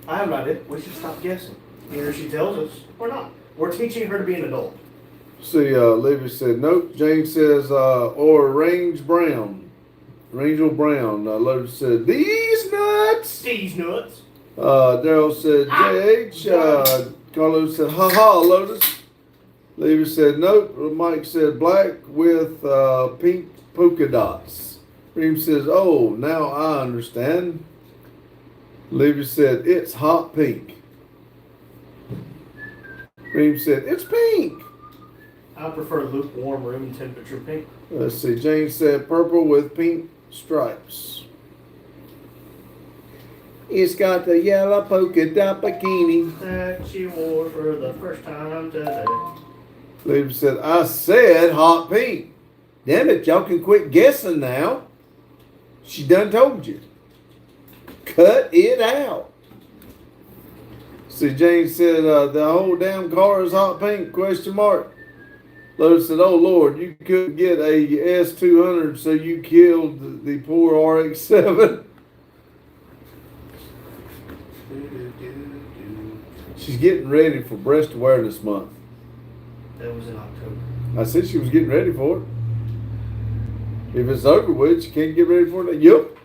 I have no idea. We should stop guessing. Either she tells us or not. We're teaching her to be an adult. See, Olivia said, nope. Jane says, or Range Brown. Rangel Brown. Lotus said, these nuts. These nuts. Daryl said, JH. Carlos said, ha, Lotus. Olivia said, nope. Mike said, black with pink polka dots. Reem says, oh, now I understand. Olivia said, it's hot pink. Reem said, it's pink. I prefer lukewarm room temperature pink. Let's see. Jane said, purple with pink stripes. It's got the yellow polka dot bikini. That she wore for the first time today. Lady said, I said hot pink. Damn it, y'all can quit guessing now. She done told you. Cut it out. See, Jane said, the whole damn car is hot pink, question mark. Lotus said, oh Lord, you couldn't get a S200, so you killed the poor RX-7. She's getting ready for Breast Awareness Month. That was in October. I said she was getting ready for it. If it's over with, she can't get ready for it. Yup.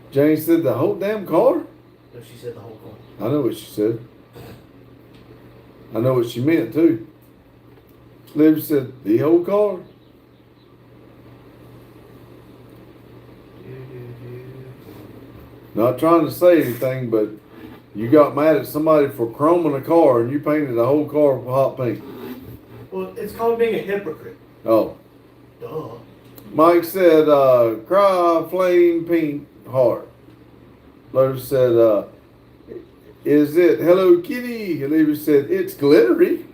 Jane said the whole damn car? No, she said the whole car. I know what she said. I know what she meant too. Liv said the whole car. Not trying to say anything, but you got mad at somebody for chroming a car and you painted the whole car hot pink. Well, it's called being a hypocrite. Oh. Duh. Mike said, cry flame pink heart. Lotus said, is it Hello Kitty? Olivia said, it's glittery.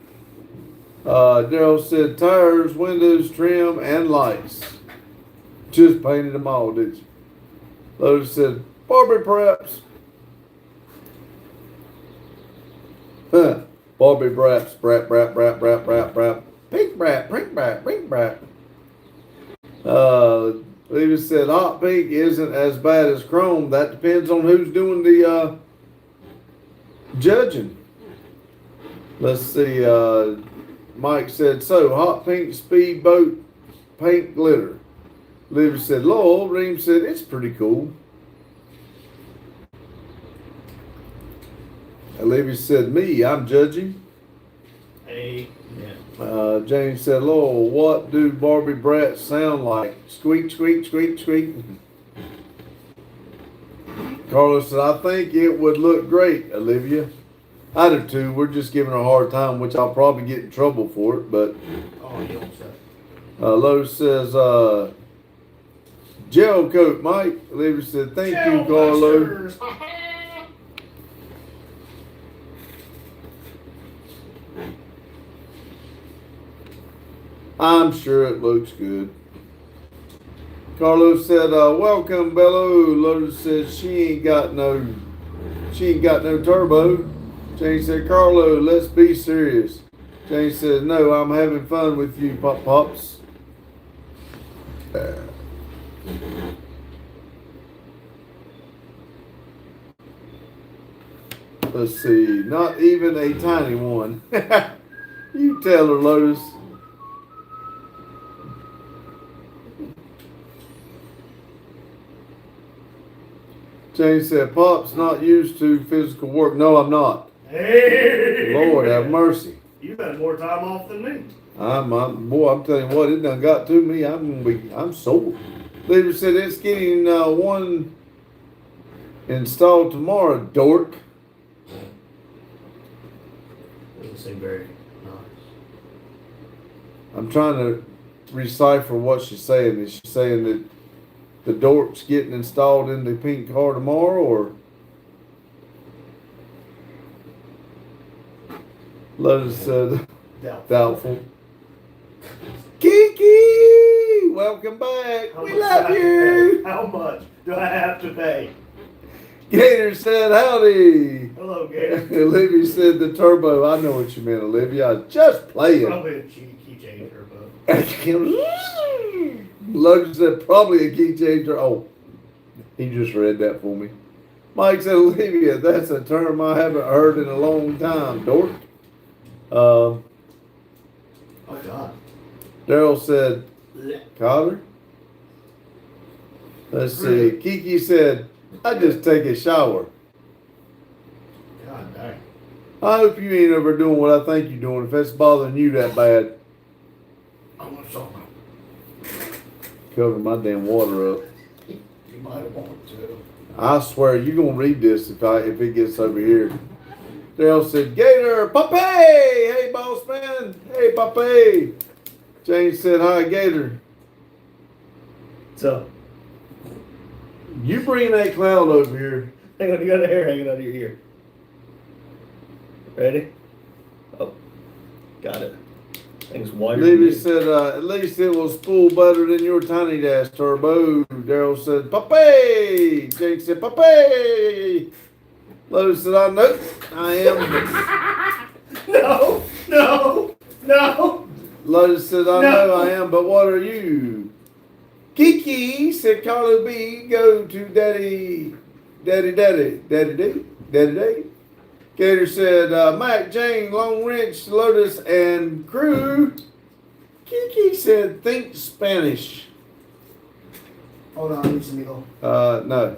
Daryl said, tires, windows, trim, and lights. Just painted them all, did you? Lotus said, Barbie perhaps. Huh. Barbie braps, brap, brap, brap, brap, brap, brap. Pink brap, pink brap, pink brap. Olivia said, hot pink isn't as bad as chrome. That depends on who's doing the judging. Let's see. Mike said, so hot pink speedboat paint glitter. Olivia said, Lowell. Reem said, it's pretty cool. Olivia said, me, I'm judging. Hey. James said, Lowell, what do Barbie brats sound like? Squeak, squeak, squeak, squeak. Carlos said, I think it would look great, Olivia. I do too. We're just giving her a hard time, which I'll probably get in trouble for it, but Oh, you don't say. Lowe's says, gel coat, Mike. Olivia said, thank you, Carlo. I'm sure it looks good. Carlos said, welcome, Bello. Lotus said, she ain't got no turbo. Jane said, Carlo, let's be serious. Jane said, no, I'm having fun with you, Pops. Let's see, not even a tiny one. You tell her, Lotus. Jane said, Pop's not used to physical work. No, I'm not. Hey! Lord have mercy. You've had more time off than me. I'm telling you what, it done got to me. I'm sore. Leader said it's getting one installed tomorrow, dork. Doesn't seem very nice. I'm trying to decipher what she's saying. Is she saying that the dork's getting installed in the pink car tomorrow, or? Lotus said, doubtful. Kiki, welcome back. How We much love do I have to you. pay? How much do I have to pay? Gator said, howdy. Hello, Gator. Olivia said the turbo. I know what you meant, Olivia. I was just playing. Probably a cheeky change turbo. Logan said probably a key changer. Oh, he just read that for me. Mike said, Olivia, that's a term I haven't heard in a long time, dork. Oh, God. Daryl said, Cotter. Let's see. Kiki said, I just take a shower. God dang. I hope you ain't overdoing what I think you're doing if that's bothering you that bad. I'm gonna talk. Cover my damn water up. You might want to. I swear you're gonna read this if it gets over here. Daryl said, Gator, Pape! Hey, boss man. Hey, Pape. James said, hi, Gator. So, You bring that cloud over here. hang on, you got a hair hanging out of your ear. Ready? Oh, got it. Thing's wider. Levy said, at least it will spool better than your tiny dash turbo. Daryl said, Papi! Jake said, Papi! Lotus said, I know I am. No, no, no. Lotus said, I No. know I am, but what are you? Kiki said, Carlo B, go to Daddy D. Gator said, Mac, Jane, Long Wrench, Lotus, and crew. Kiki said, think Spanish. Hold on, I need some needle. No.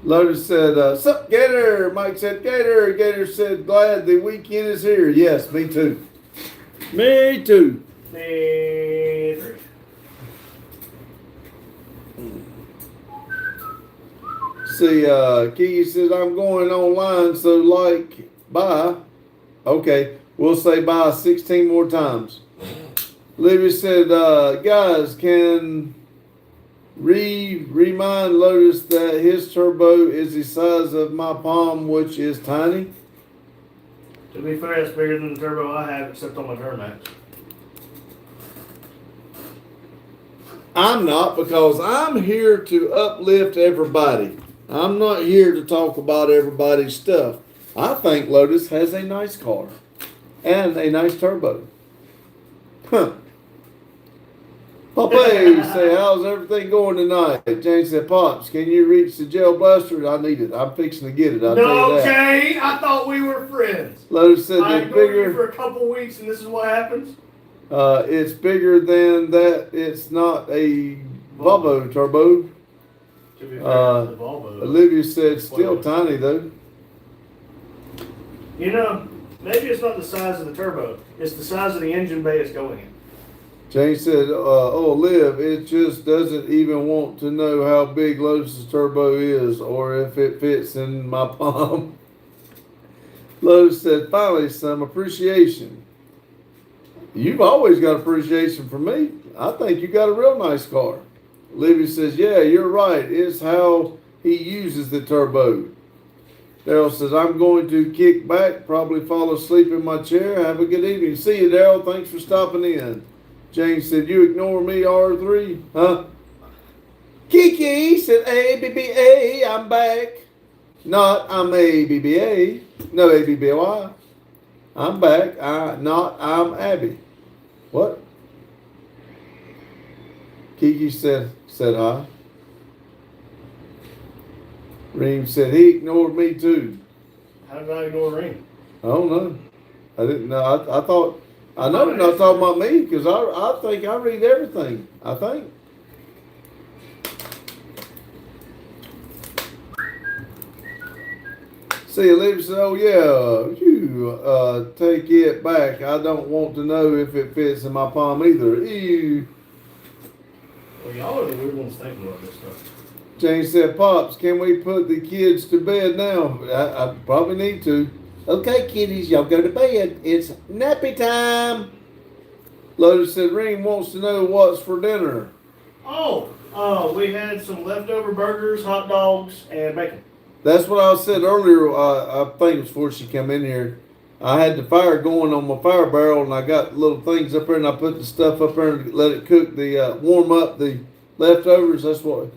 Lotus said, sup, Gator? Mike said, Gator. Gator said, glad the weekend is here. Yes, me too. Me too. Three. See, Kiki says, I'm going online, so like, bye. Okay, we'll say bye 16 more times. Livy said, guys, can remind Lotus that his turbo is the size of my palm, which is tiny. To be fair, it's bigger than the turbo I have, except on my Duramax. I'm not, because I'm here to uplift everybody. I'm not here to talk about everybody's stuff. I think Lotus has a nice car and a nice turbo. Huh. Popeye say, how's everything going tonight? Jane said, Pops, can you reach the gel blaster? I need it. I'm fixing to get it. I'll tell No, you that. Jane, I thought we were friends. Lotus said I it's ignored you bigger. for a couple weeks, and this is what happens. It's bigger than that. It's not a Volvo turbo. To be fair, the Volvo. Olivia said still tiny though. You know, maybe it's not the size of the turbo; it's the size of the engine bay it's going in. Jane said, oh, Liv, it just doesn't even want to know how big Lotus's turbo is or if it fits in my palm. Lotus said, finally, some appreciation. You've always got appreciation for me. I think you got a real nice car. Livy says, yeah, you're right. It's how he uses the turbo. Daryl says, I'm going to kick back, probably fall asleep in my chair. Have a good evening. See you, Daryl. Thanks for stopping in. Jane said, you ignore me, R3? Huh? Kiki said, A-B-B-A, I'm back. Not, I'm A-B-B-A. No, A-B-B-Y. I'm back. I'm Abby. What? Kiki said hi. Reem said, he ignored me too. How did I ignore Ring? I don't know. I didn't know. I thought, I know they're not talking about me because I think I read everything. I think. See, Olivia said, oh yeah, you take it back. I don't want to know if it fits in my palm either. Ew. Well, y'all are the weird ones thinking about this stuff. Jane said, Pops, can we put the kids to bed now? I probably need to. Okay, kiddies, y'all go to bed. It's nappy time. Lotus said, Reem wants to know what's for dinner. Oh, we had some leftover burgers, hot dogs, and bacon. That's what I said earlier. I think it was before she came in here. I had the fire going on my fire barrel, and I got little things up there, and I put the stuff up there and let it cook, warm up the leftovers. That's what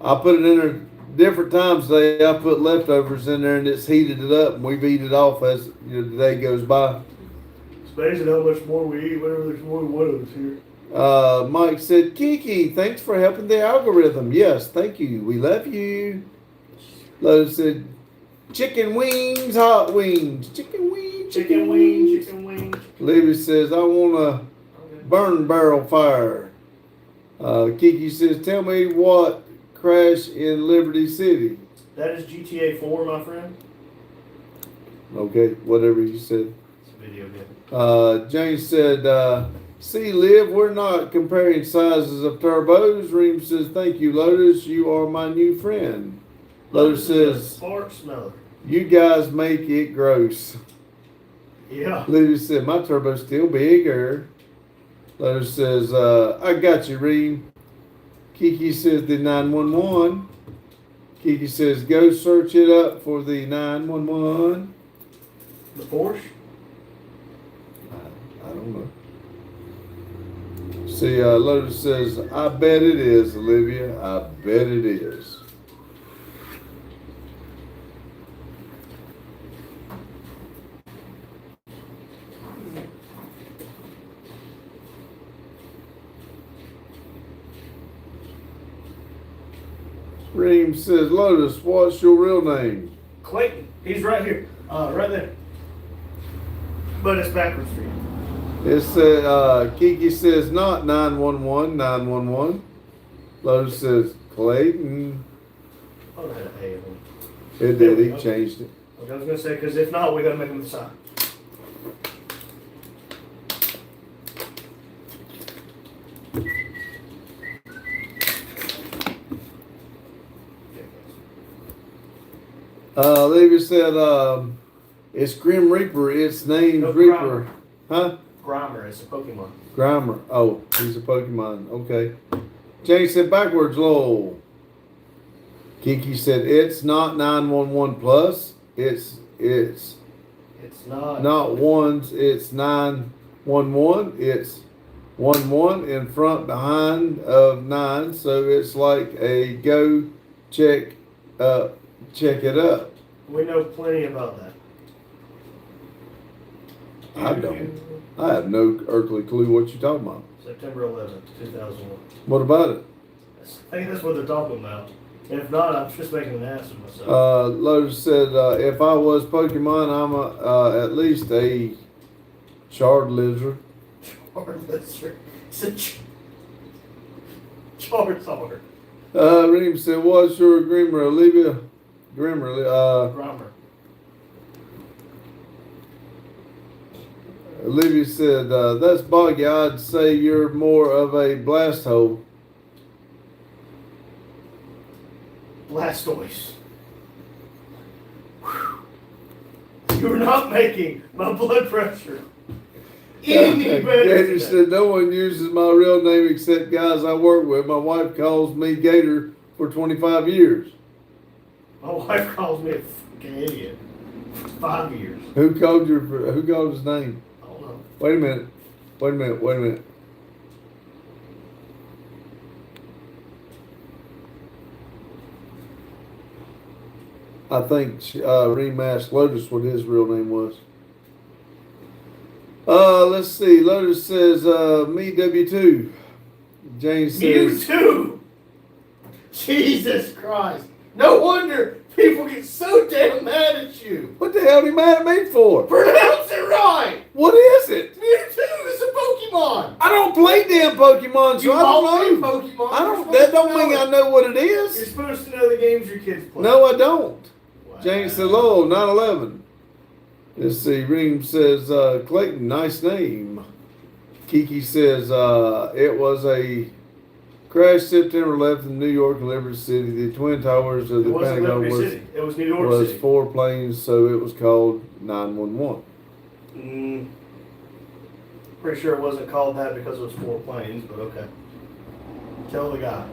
I put it in there. Different times today, I put leftovers in there, and it's heated it up, and we've eaten it off as the day goes by. It's amazing how much more we eat whenever there's more than one of us here. Mike said, Kiki, thanks for helping the algorithm. Yes, thank you. We love you. Lotus said, chicken wings, hot wings. Chicken wings, Chicken wings, chicken wings. Levy says, I want a burn barrel fire. Kiki says, tell me what crash in Liberty City. That is GTA 4, my friend. Okay, whatever you said. It's a video game. James said, see, Liv, we're not comparing sizes of turbos. Reem says, thank you, Lotus. You are my new friend. Lotus says, Spark smeller. you guys make it gross. Yeah. Lotus said, my turbo's still bigger. Lotus says, I got you, Reem. Kiki says, the 911. Kiki says, go search it up for the 911. The Porsche? I don't know. See, Lotus says, I bet it is, Olivia. I bet it is. Reem says, Lotus, what's your real name? Clayton. He's right here. Right there. But it's backwards for you. It said, Kiki says, not 911, 911. Lotus says, Clayton. Oh, that had an A in it. It did, he changed it. Okay, I was gonna say, because if not, we gotta make him the sign. Olivia said, it's Grim Reaper. Its name's No, Reaper. Huh? Grimer is a Pokemon. Grimer. Oh, he's a Pokemon. Okay. James said backwards, lol. Kiki said it's not 911 plus. It's It's not. not ones. It's 911. It's 11 in front behind of 9. So it's like a go check it up. We know plenty about that. I don't. I have no earthly clue what you're talking about. September 11th, 2001. What about it? I think that's what they're talking about. If not, I'm just making an ass of myself. Lotus said, if I was Pokemon, I'm at least a charred lizard. Charizard. It's a Charizard. Reem said, what's your Grimmer, Olivia? Grimmer, Grimer. Olivia said, that's boggy. I'd say you're more of a blast hole. Blastoise. Whew. You're not making my blood pressure any better. Gator today. said, no one uses my real name except guys I work with. My wife calls me Gator for 25 years. My wife calls me a fucking idiot. 5 years. Who called his name? I don't know. Wait a minute. I think Reem asked Lotus what his real name was. Let's see. Lotus says, me W2. James You says, too! Jesus Christ. No wonder people get so damn mad at you. what the hell are you mad at me for? Pronounce it right! What is it? Mewtwo is a Pokemon! I don't play damn Pokemon, so You I don't know. play Pokemon. I You're don't. supposed That to don't know mean it. I know what it You're is. supposed to know the games your kids play. No, I don't. Wow. James said, "Lowell, 9/11." Let's see. Reem says, "Clayton, nice name." Kiki says, "It was a crash September 11th in New York and Liberty City. The twin towers of It the wasn't Pentagon Liberty City. It was New York was City. 4 planes, so it was called 911." Pretty sure it wasn't called that because it was 4 planes, but okay. Tell the guy.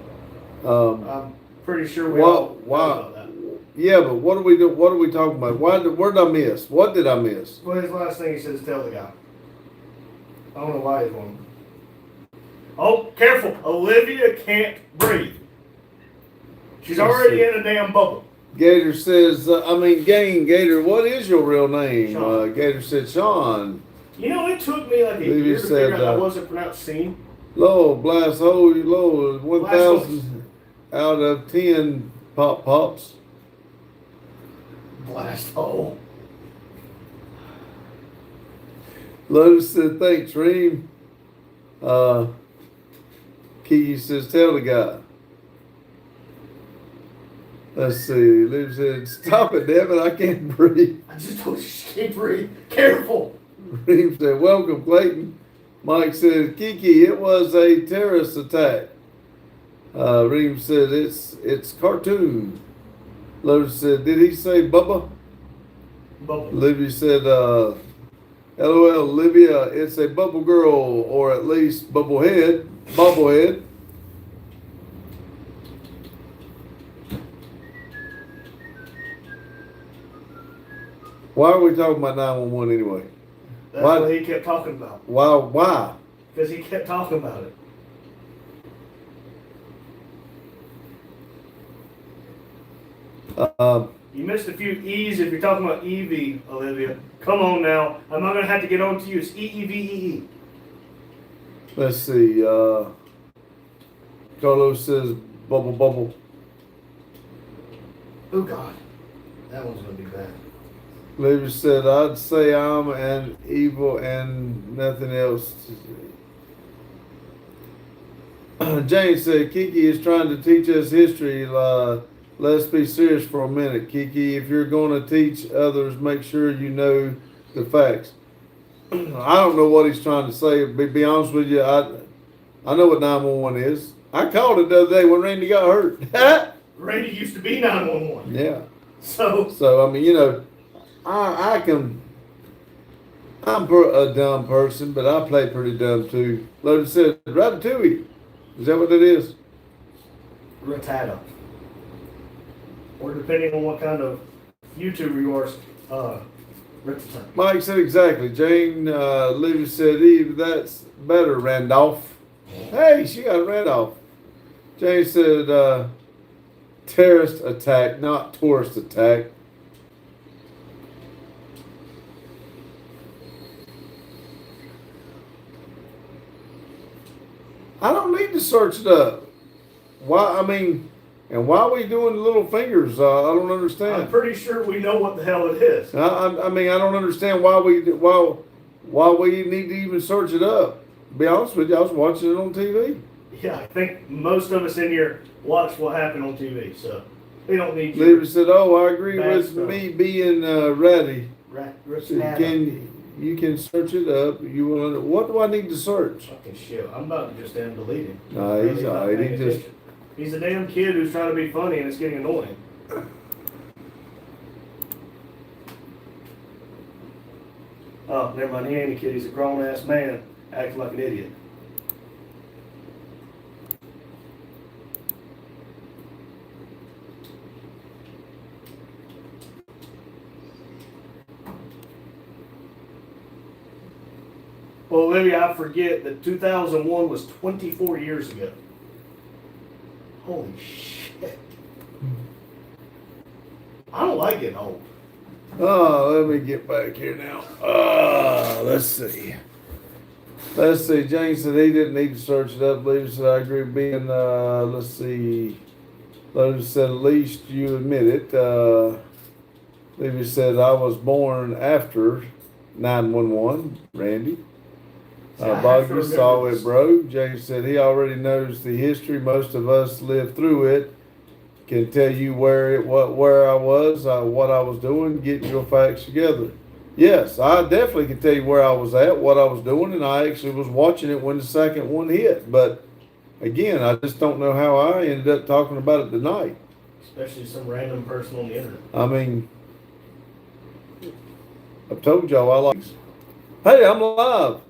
I'm pretty sure we all know about that. Yeah, but what are we do? What are we talking about? Where did I miss? What did I miss? Well, his last thing he said is tell the guy. I don't know why he's wrong. Oh, careful. Olivia can't breathe. She's already in a damn bubble. Gator says, Gator, what is your real name? Sean. Gator said, Sean. You know, it took me like a Olivia year to said, figure out that wasn't pronounced scene. Low, blast hole, low, 1,000 out of 10 pops. Blast hole. Lotus said, thanks, Reem. Kiki says, tell the guy. Let's see. Liv said, stop it, Devin, I can't breathe. I just told you she can't breathe. Careful. Reem said, welcome, Clayton. Mike said, Kiki, it was a terrorist attack. Reem said, it's cartoon. Lotus said, did he say Bubba? Bubble. Libby said, LOL, Olivia, it's a bubble girl, or at least bobblehead. Why are we talking about 911 anyway? That's Why- what he kept talking about. Why? Because he kept talking about it. You missed a few E's if you're talking about EV, Olivia. Come on now. I'm not going to have to get on to you. It's EEVEE. Let's see, Carlos says bubble bubble. Oh, God. That one's going to be bad. Later said, I'd say I'm an evil and nothing else. James said, Kiki is trying to teach us history. Let's be serious for a minute. Kiki, if you're going to teach others, make sure you know the facts. I don't know what he's trying to say. Be honest with you, I know what 911 is. I called it the other day when Randy got hurt. Randy used to be 911. Yeah. So, I mean, you know, I'm a dumb person, but I play pretty dumb too. Logan said, Ratatouille. Is that what it is? Rattata. Or depending on what kind of YouTuber you are, Rattata. Mike said exactly. Jane Levy said, Eve, that's better, Randolph. Hey, she got Randolph. Jane said, terrorist attack, not tourist attack. I don't need to search it up. Why? I mean, and why are we doing the little fingers? I don't understand. I'm pretty sure we know what the hell it is. I mean, I don't understand why we need to even search it up. To be honest with you, I was watching it on TV. Yeah, I think most of us in here watch what happened on TV, so we don't need Leader to. said, "Oh, I agree Bad with stuff. me being ready. Rattata. You can search it up. You will. What do I need to search? Fucking shit. I'm about to just damn delete him. No, he's not alright. paying He just attention. He's a damn kid who's trying to be funny and it's getting annoying. Oh, never mind. He ain't a kid. He's a grown ass man acting like an idiot. Well, Olivia, I forget that 2001 was 24 years ago. Holy shit. I don't like getting old. Oh, let me get back here now. Let's see. James said he didn't need to search it up. Leader said I agree being, let's see. Leader said at least you admit it. Leader said I was born after 911. Randy. See, I have to Boggy remember saw this. it, bro. James said he already knows the history. Most of us lived through it. Can tell you where I was, what I was doing, getting your facts together. Yes, I definitely can tell you where I was at, what I was doing, and I actually was watching it when the second one hit. But again, I just don't know how I ended up talking about it tonight. Especially some random person on the internet. I mean, I've told y'all I like. Hey, I'm live.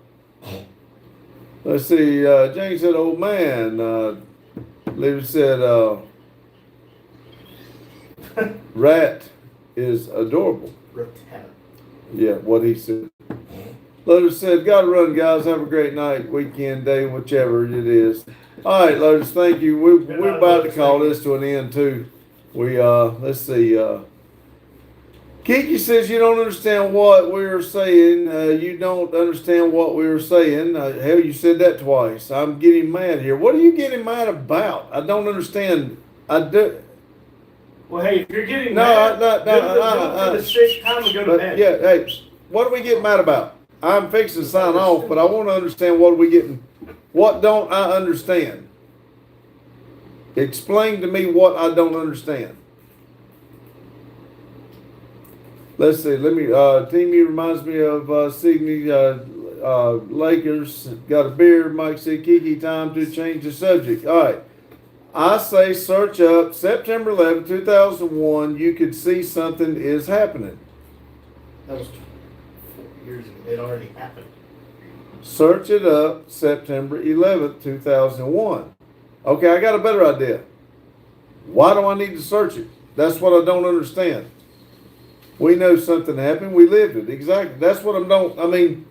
Let's see. James said, "Old man." Leader said, "Rat is adorable." Rattata. Yeah, what he said. Lotus said, "Gotta run, guys. Have a great night, weekend, day, whichever it is." All right, Lotus. Thank you. We're about to call this to an end too. Let's see. Kiki says you don't understand what we were saying. You don't understand what we were saying. Hell, you said that twice. I'm getting mad here. What are you getting mad about? I don't understand. I do. Well, hey, if you're getting No, mad, no, do it for the sixth time and go to But bed. yeah, hey, what are we getting mad about? I'm fixing to sign off, but I want to understand what don't I understand? Explain to me what I don't understand. Let's see. Team U reminds me of Sydney Lakers. Got a beer. Mike said, Kiki, time to change the subject. All right. I say search up September 11, 2001. You could see something is happening. That was 4 years ago. It already happened. Search it up September 11th, 2001. Okay, I got a better idea. Why do I need to search it? That's what I don't understand. We know something happened. We lived it. Exactly. That's what I mean,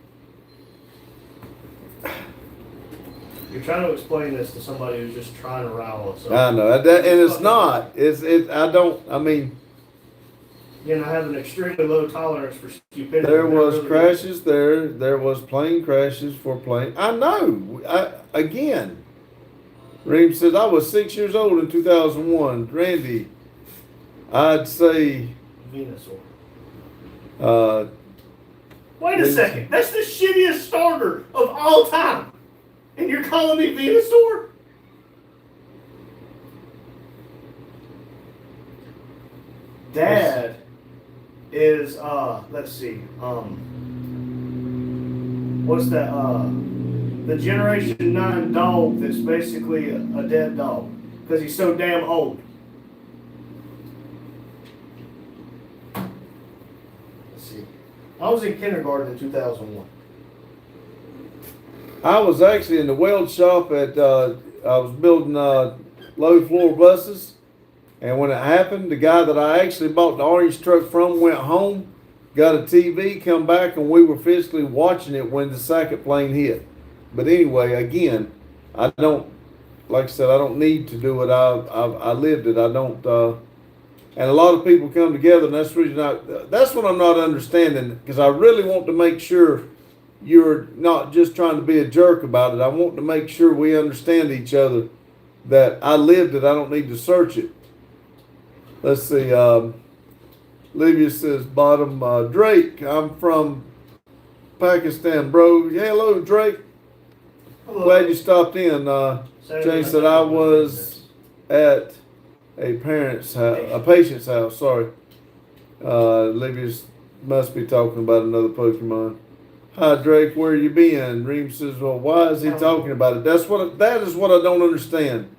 You're trying to explain this to somebody who's just trying to rile us up. I know. And it's not. I mean, You know, I have an extremely low tolerance for stupidity. there was really crashes there. There was plane crashes for plane. I know. Again, Reem says, I was 6 years old in 2001. Randy, I'd say, Venusaur. uh, Wait a second. That's the shittiest starter of all time. And you're calling me Venusaur? Dad is let's see, what's that the Generation 9 dog that's basically a dead dog because he's so damn old. Let's see. I was in kindergarten in 2001. I was actually in the weld shop I was building low floor buses. And when it happened, the guy that I actually bought the orange truck from went home, got a TV, come back, and we were physically watching it when the second plane hit. But anyway, again, I don't, like I said, I don't need to do it. I lived it. I don't, and a lot of people come together, and that's the reason that's what I'm not understanding, because I really want to make sure you're not just trying to be a jerk about it. I want to make sure we understand each other, that I lived it. I don't need to search it. Let's see. Livia says, bottom, Drake, I'm from Pakistan, bro. Yeah, hello, Drake. Hello. Glad you stopped in. Jane said, I was at a patient's house, sorry. Livia must be talking about another Pokemon. Hi, Drake, where you been? Reem says, well, why is he talking about it? That is what I don't understand.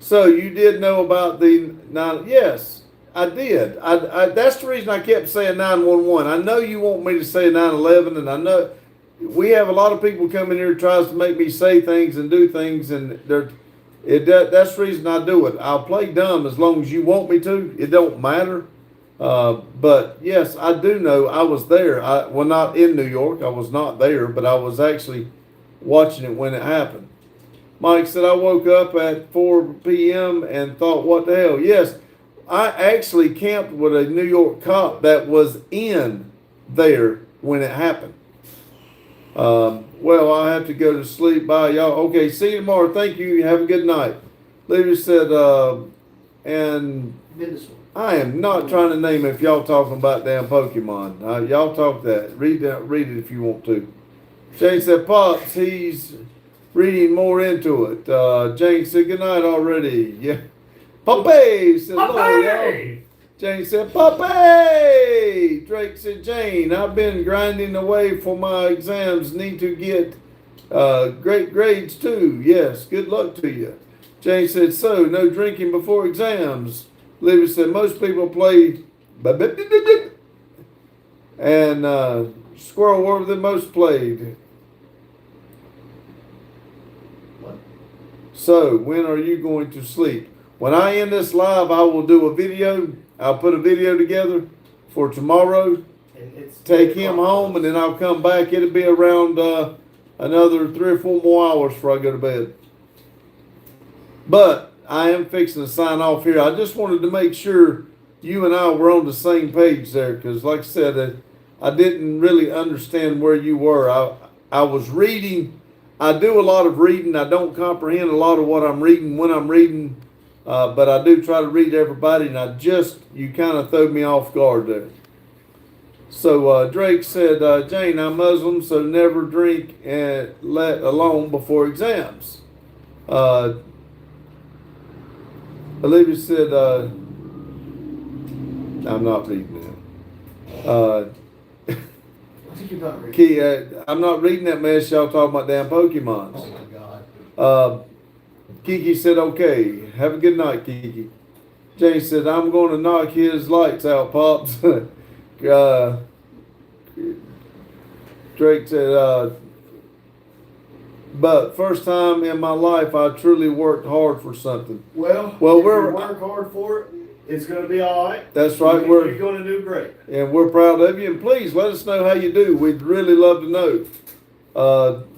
So you did know about the yes, I did. That's the reason I kept saying 911. I know you want me to say 911, and I know we have a lot of people coming here who tries to make me say things and do things, and that's the reason I do it. I'll play dumb as long as you want me to. It don't matter. But yes, I do know I was there. Well, not in New York. I was not there, but I was actually watching it when it happened. Mike said, I woke up at 4 p.m. and thought, what the hell? Yes, I actually camped with a New York cop that was in there when it happened. Well, I have to go to sleep. Bye, y'all. Okay, see you tomorrow. Thank you. Have a good night. Livia said, and Venusaur. I am not trying to name it if y'all talking about damn Pokemon. Y'all talk that. Read it if you want to. Jane said, Pops, he's reading more into it. Jane said, good night already. Yeah. Poppy said, hello, y'all. Jane said, Poppy! Drake said, Jane, I've been grinding away for my exams. Need to get great grades too. Yes, good luck to you. Jane said, so, no drinking before exams. Livia said, most people play and Squirrel were the most played. What? So, when are you going to sleep? When I end this live, I will do a video. I'll put a video together for tomorrow. And it's Take him home, and then I'll come back. It'll be around another 3 or 4 more hours before I go to bed. But I am fixing to sign off here. I just wanted to make sure you and I were on the same page there, because like I said, I didn't really understand where you were. I was reading. I do a lot of reading. I don't comprehend a lot of what I'm reading when I'm reading, but I do try to read everybody, and you kind of threw me off guard there. So Drake said, Jane, I'm Muslim, so never drink let alone before exams. Olivia said, I'm not reading that. You're not reading. Key, I'm not reading that mess y'all talking about damn Pokemons. Oh my God. Kiki said, okay, have a good night, Kiki. Jane said, I'm going to knock his lights out, Pops. Drake said, but first time in my life I truly worked hard for something. Well, Well, if we're- you work hard for it, It's gonna be all right. That's right. You're gonna do great. And we're proud of you. And please let us know how you do. We'd really love to know.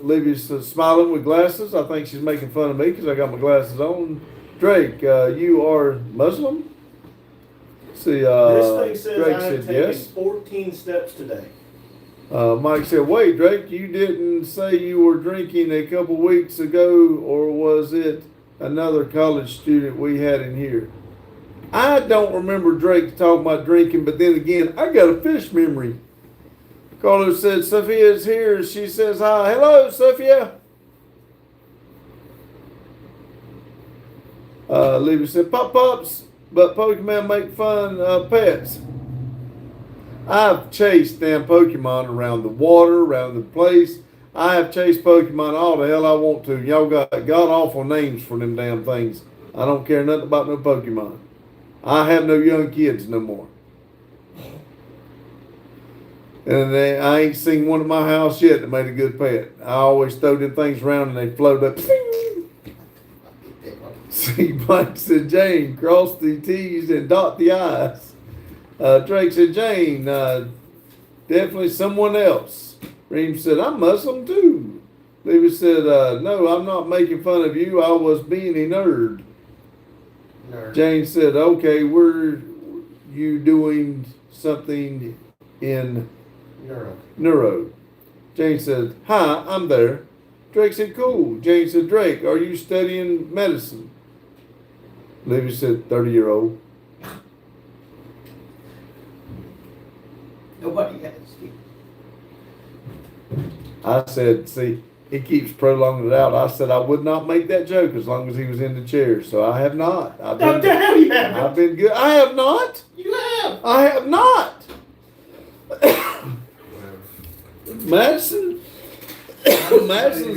Livy's smiling with glasses. I think she's making fun of me because I got my glasses on. Drake, you are Muslim? See, This thing says Drake I have said taken yes. 14 steps today. Mike said, wait, Drake, you didn't say you were drinking a couple weeks ago, or was it another college student we had in here? I don't remember Drake talking about drinking, but then again, I got a fish memory. Carlos said, Sophia's here. She says hi. Hello, Sophia. Levy said, Pops, but Pokemon make fun of pets. I've chased damn Pokemon around the water, around the place. I have chased Pokemon all the hell I want to. Y'all got god awful names for them damn things. I don't care nothing about no Pokemon. I have no young kids no more. And I ain't seen one at my house yet that made a good pet. I always throw them things around and they float up. See, Mike said, Jane, cross the T's and dot the I's. Drake said, Jane, definitely someone else. Reem said, I'm Muslim too. Levy said, no, I'm not making fun of you. I was being a nerd. Jane said, okay, were you doing something in neuro? Jane said, hi, I'm there. Drake said, cool. Jane said, Drake, are you studying medicine? Levy said, 30-year-old. Nobody asked you. I said, see, he keeps prolonging it out. I said I would not make that joke as long as he was in the chair. So I have not. I've No, the hell you haven't. I've been good. I have not. You have. I have not. Madison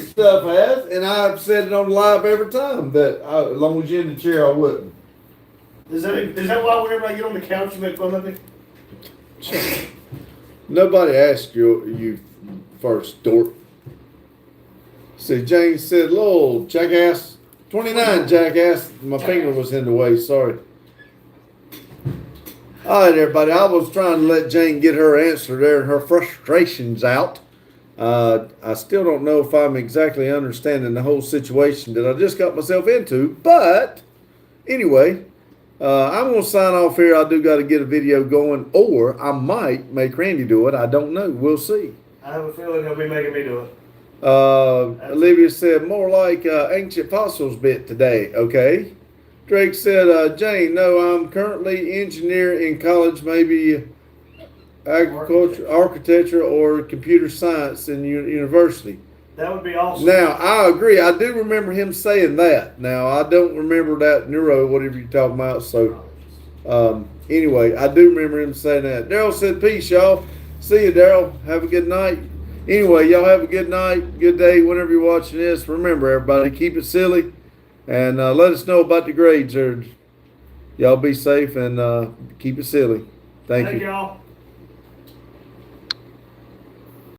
stuff has, and I've said it on live every time that as long as you're in the chair, I wouldn't. Is that why whenever I get on the couch you make fun of me? Nobody asked you first, dork. See, Jane said, "Lol, jackass, 29, jackass." My finger was in the way. Sorry. All right, everybody. I was trying to let Jane get her answer there and her frustrations out. I still don't know if I'm exactly understanding the whole situation that I just got myself into. But anyway, I'm going to sign off here. I do got to get a video going, or I might make Randy do it. I don't know. We'll see. I have a feeling he'll be making me do it. Olivia said, more like ancient fossils bit today. Okay. Drake said, Jane, no, I'm currently engineer in college, maybe agriculture, architecture, or computer science in university. That would be awesome. Now, I agree. I do remember him saying that. Now, I don't remember that neuro, whatever you're talking about. So, anyway, I do remember him saying that. Daryl said, peace, y'all. See you, Daryl. Have a good night. Anyway, y'all have a good night, good day, whenever you're watching this. Remember, everybody, keep it silly. And let us know about the grades. Y'all be safe and keep it silly. Thank you. Y'all.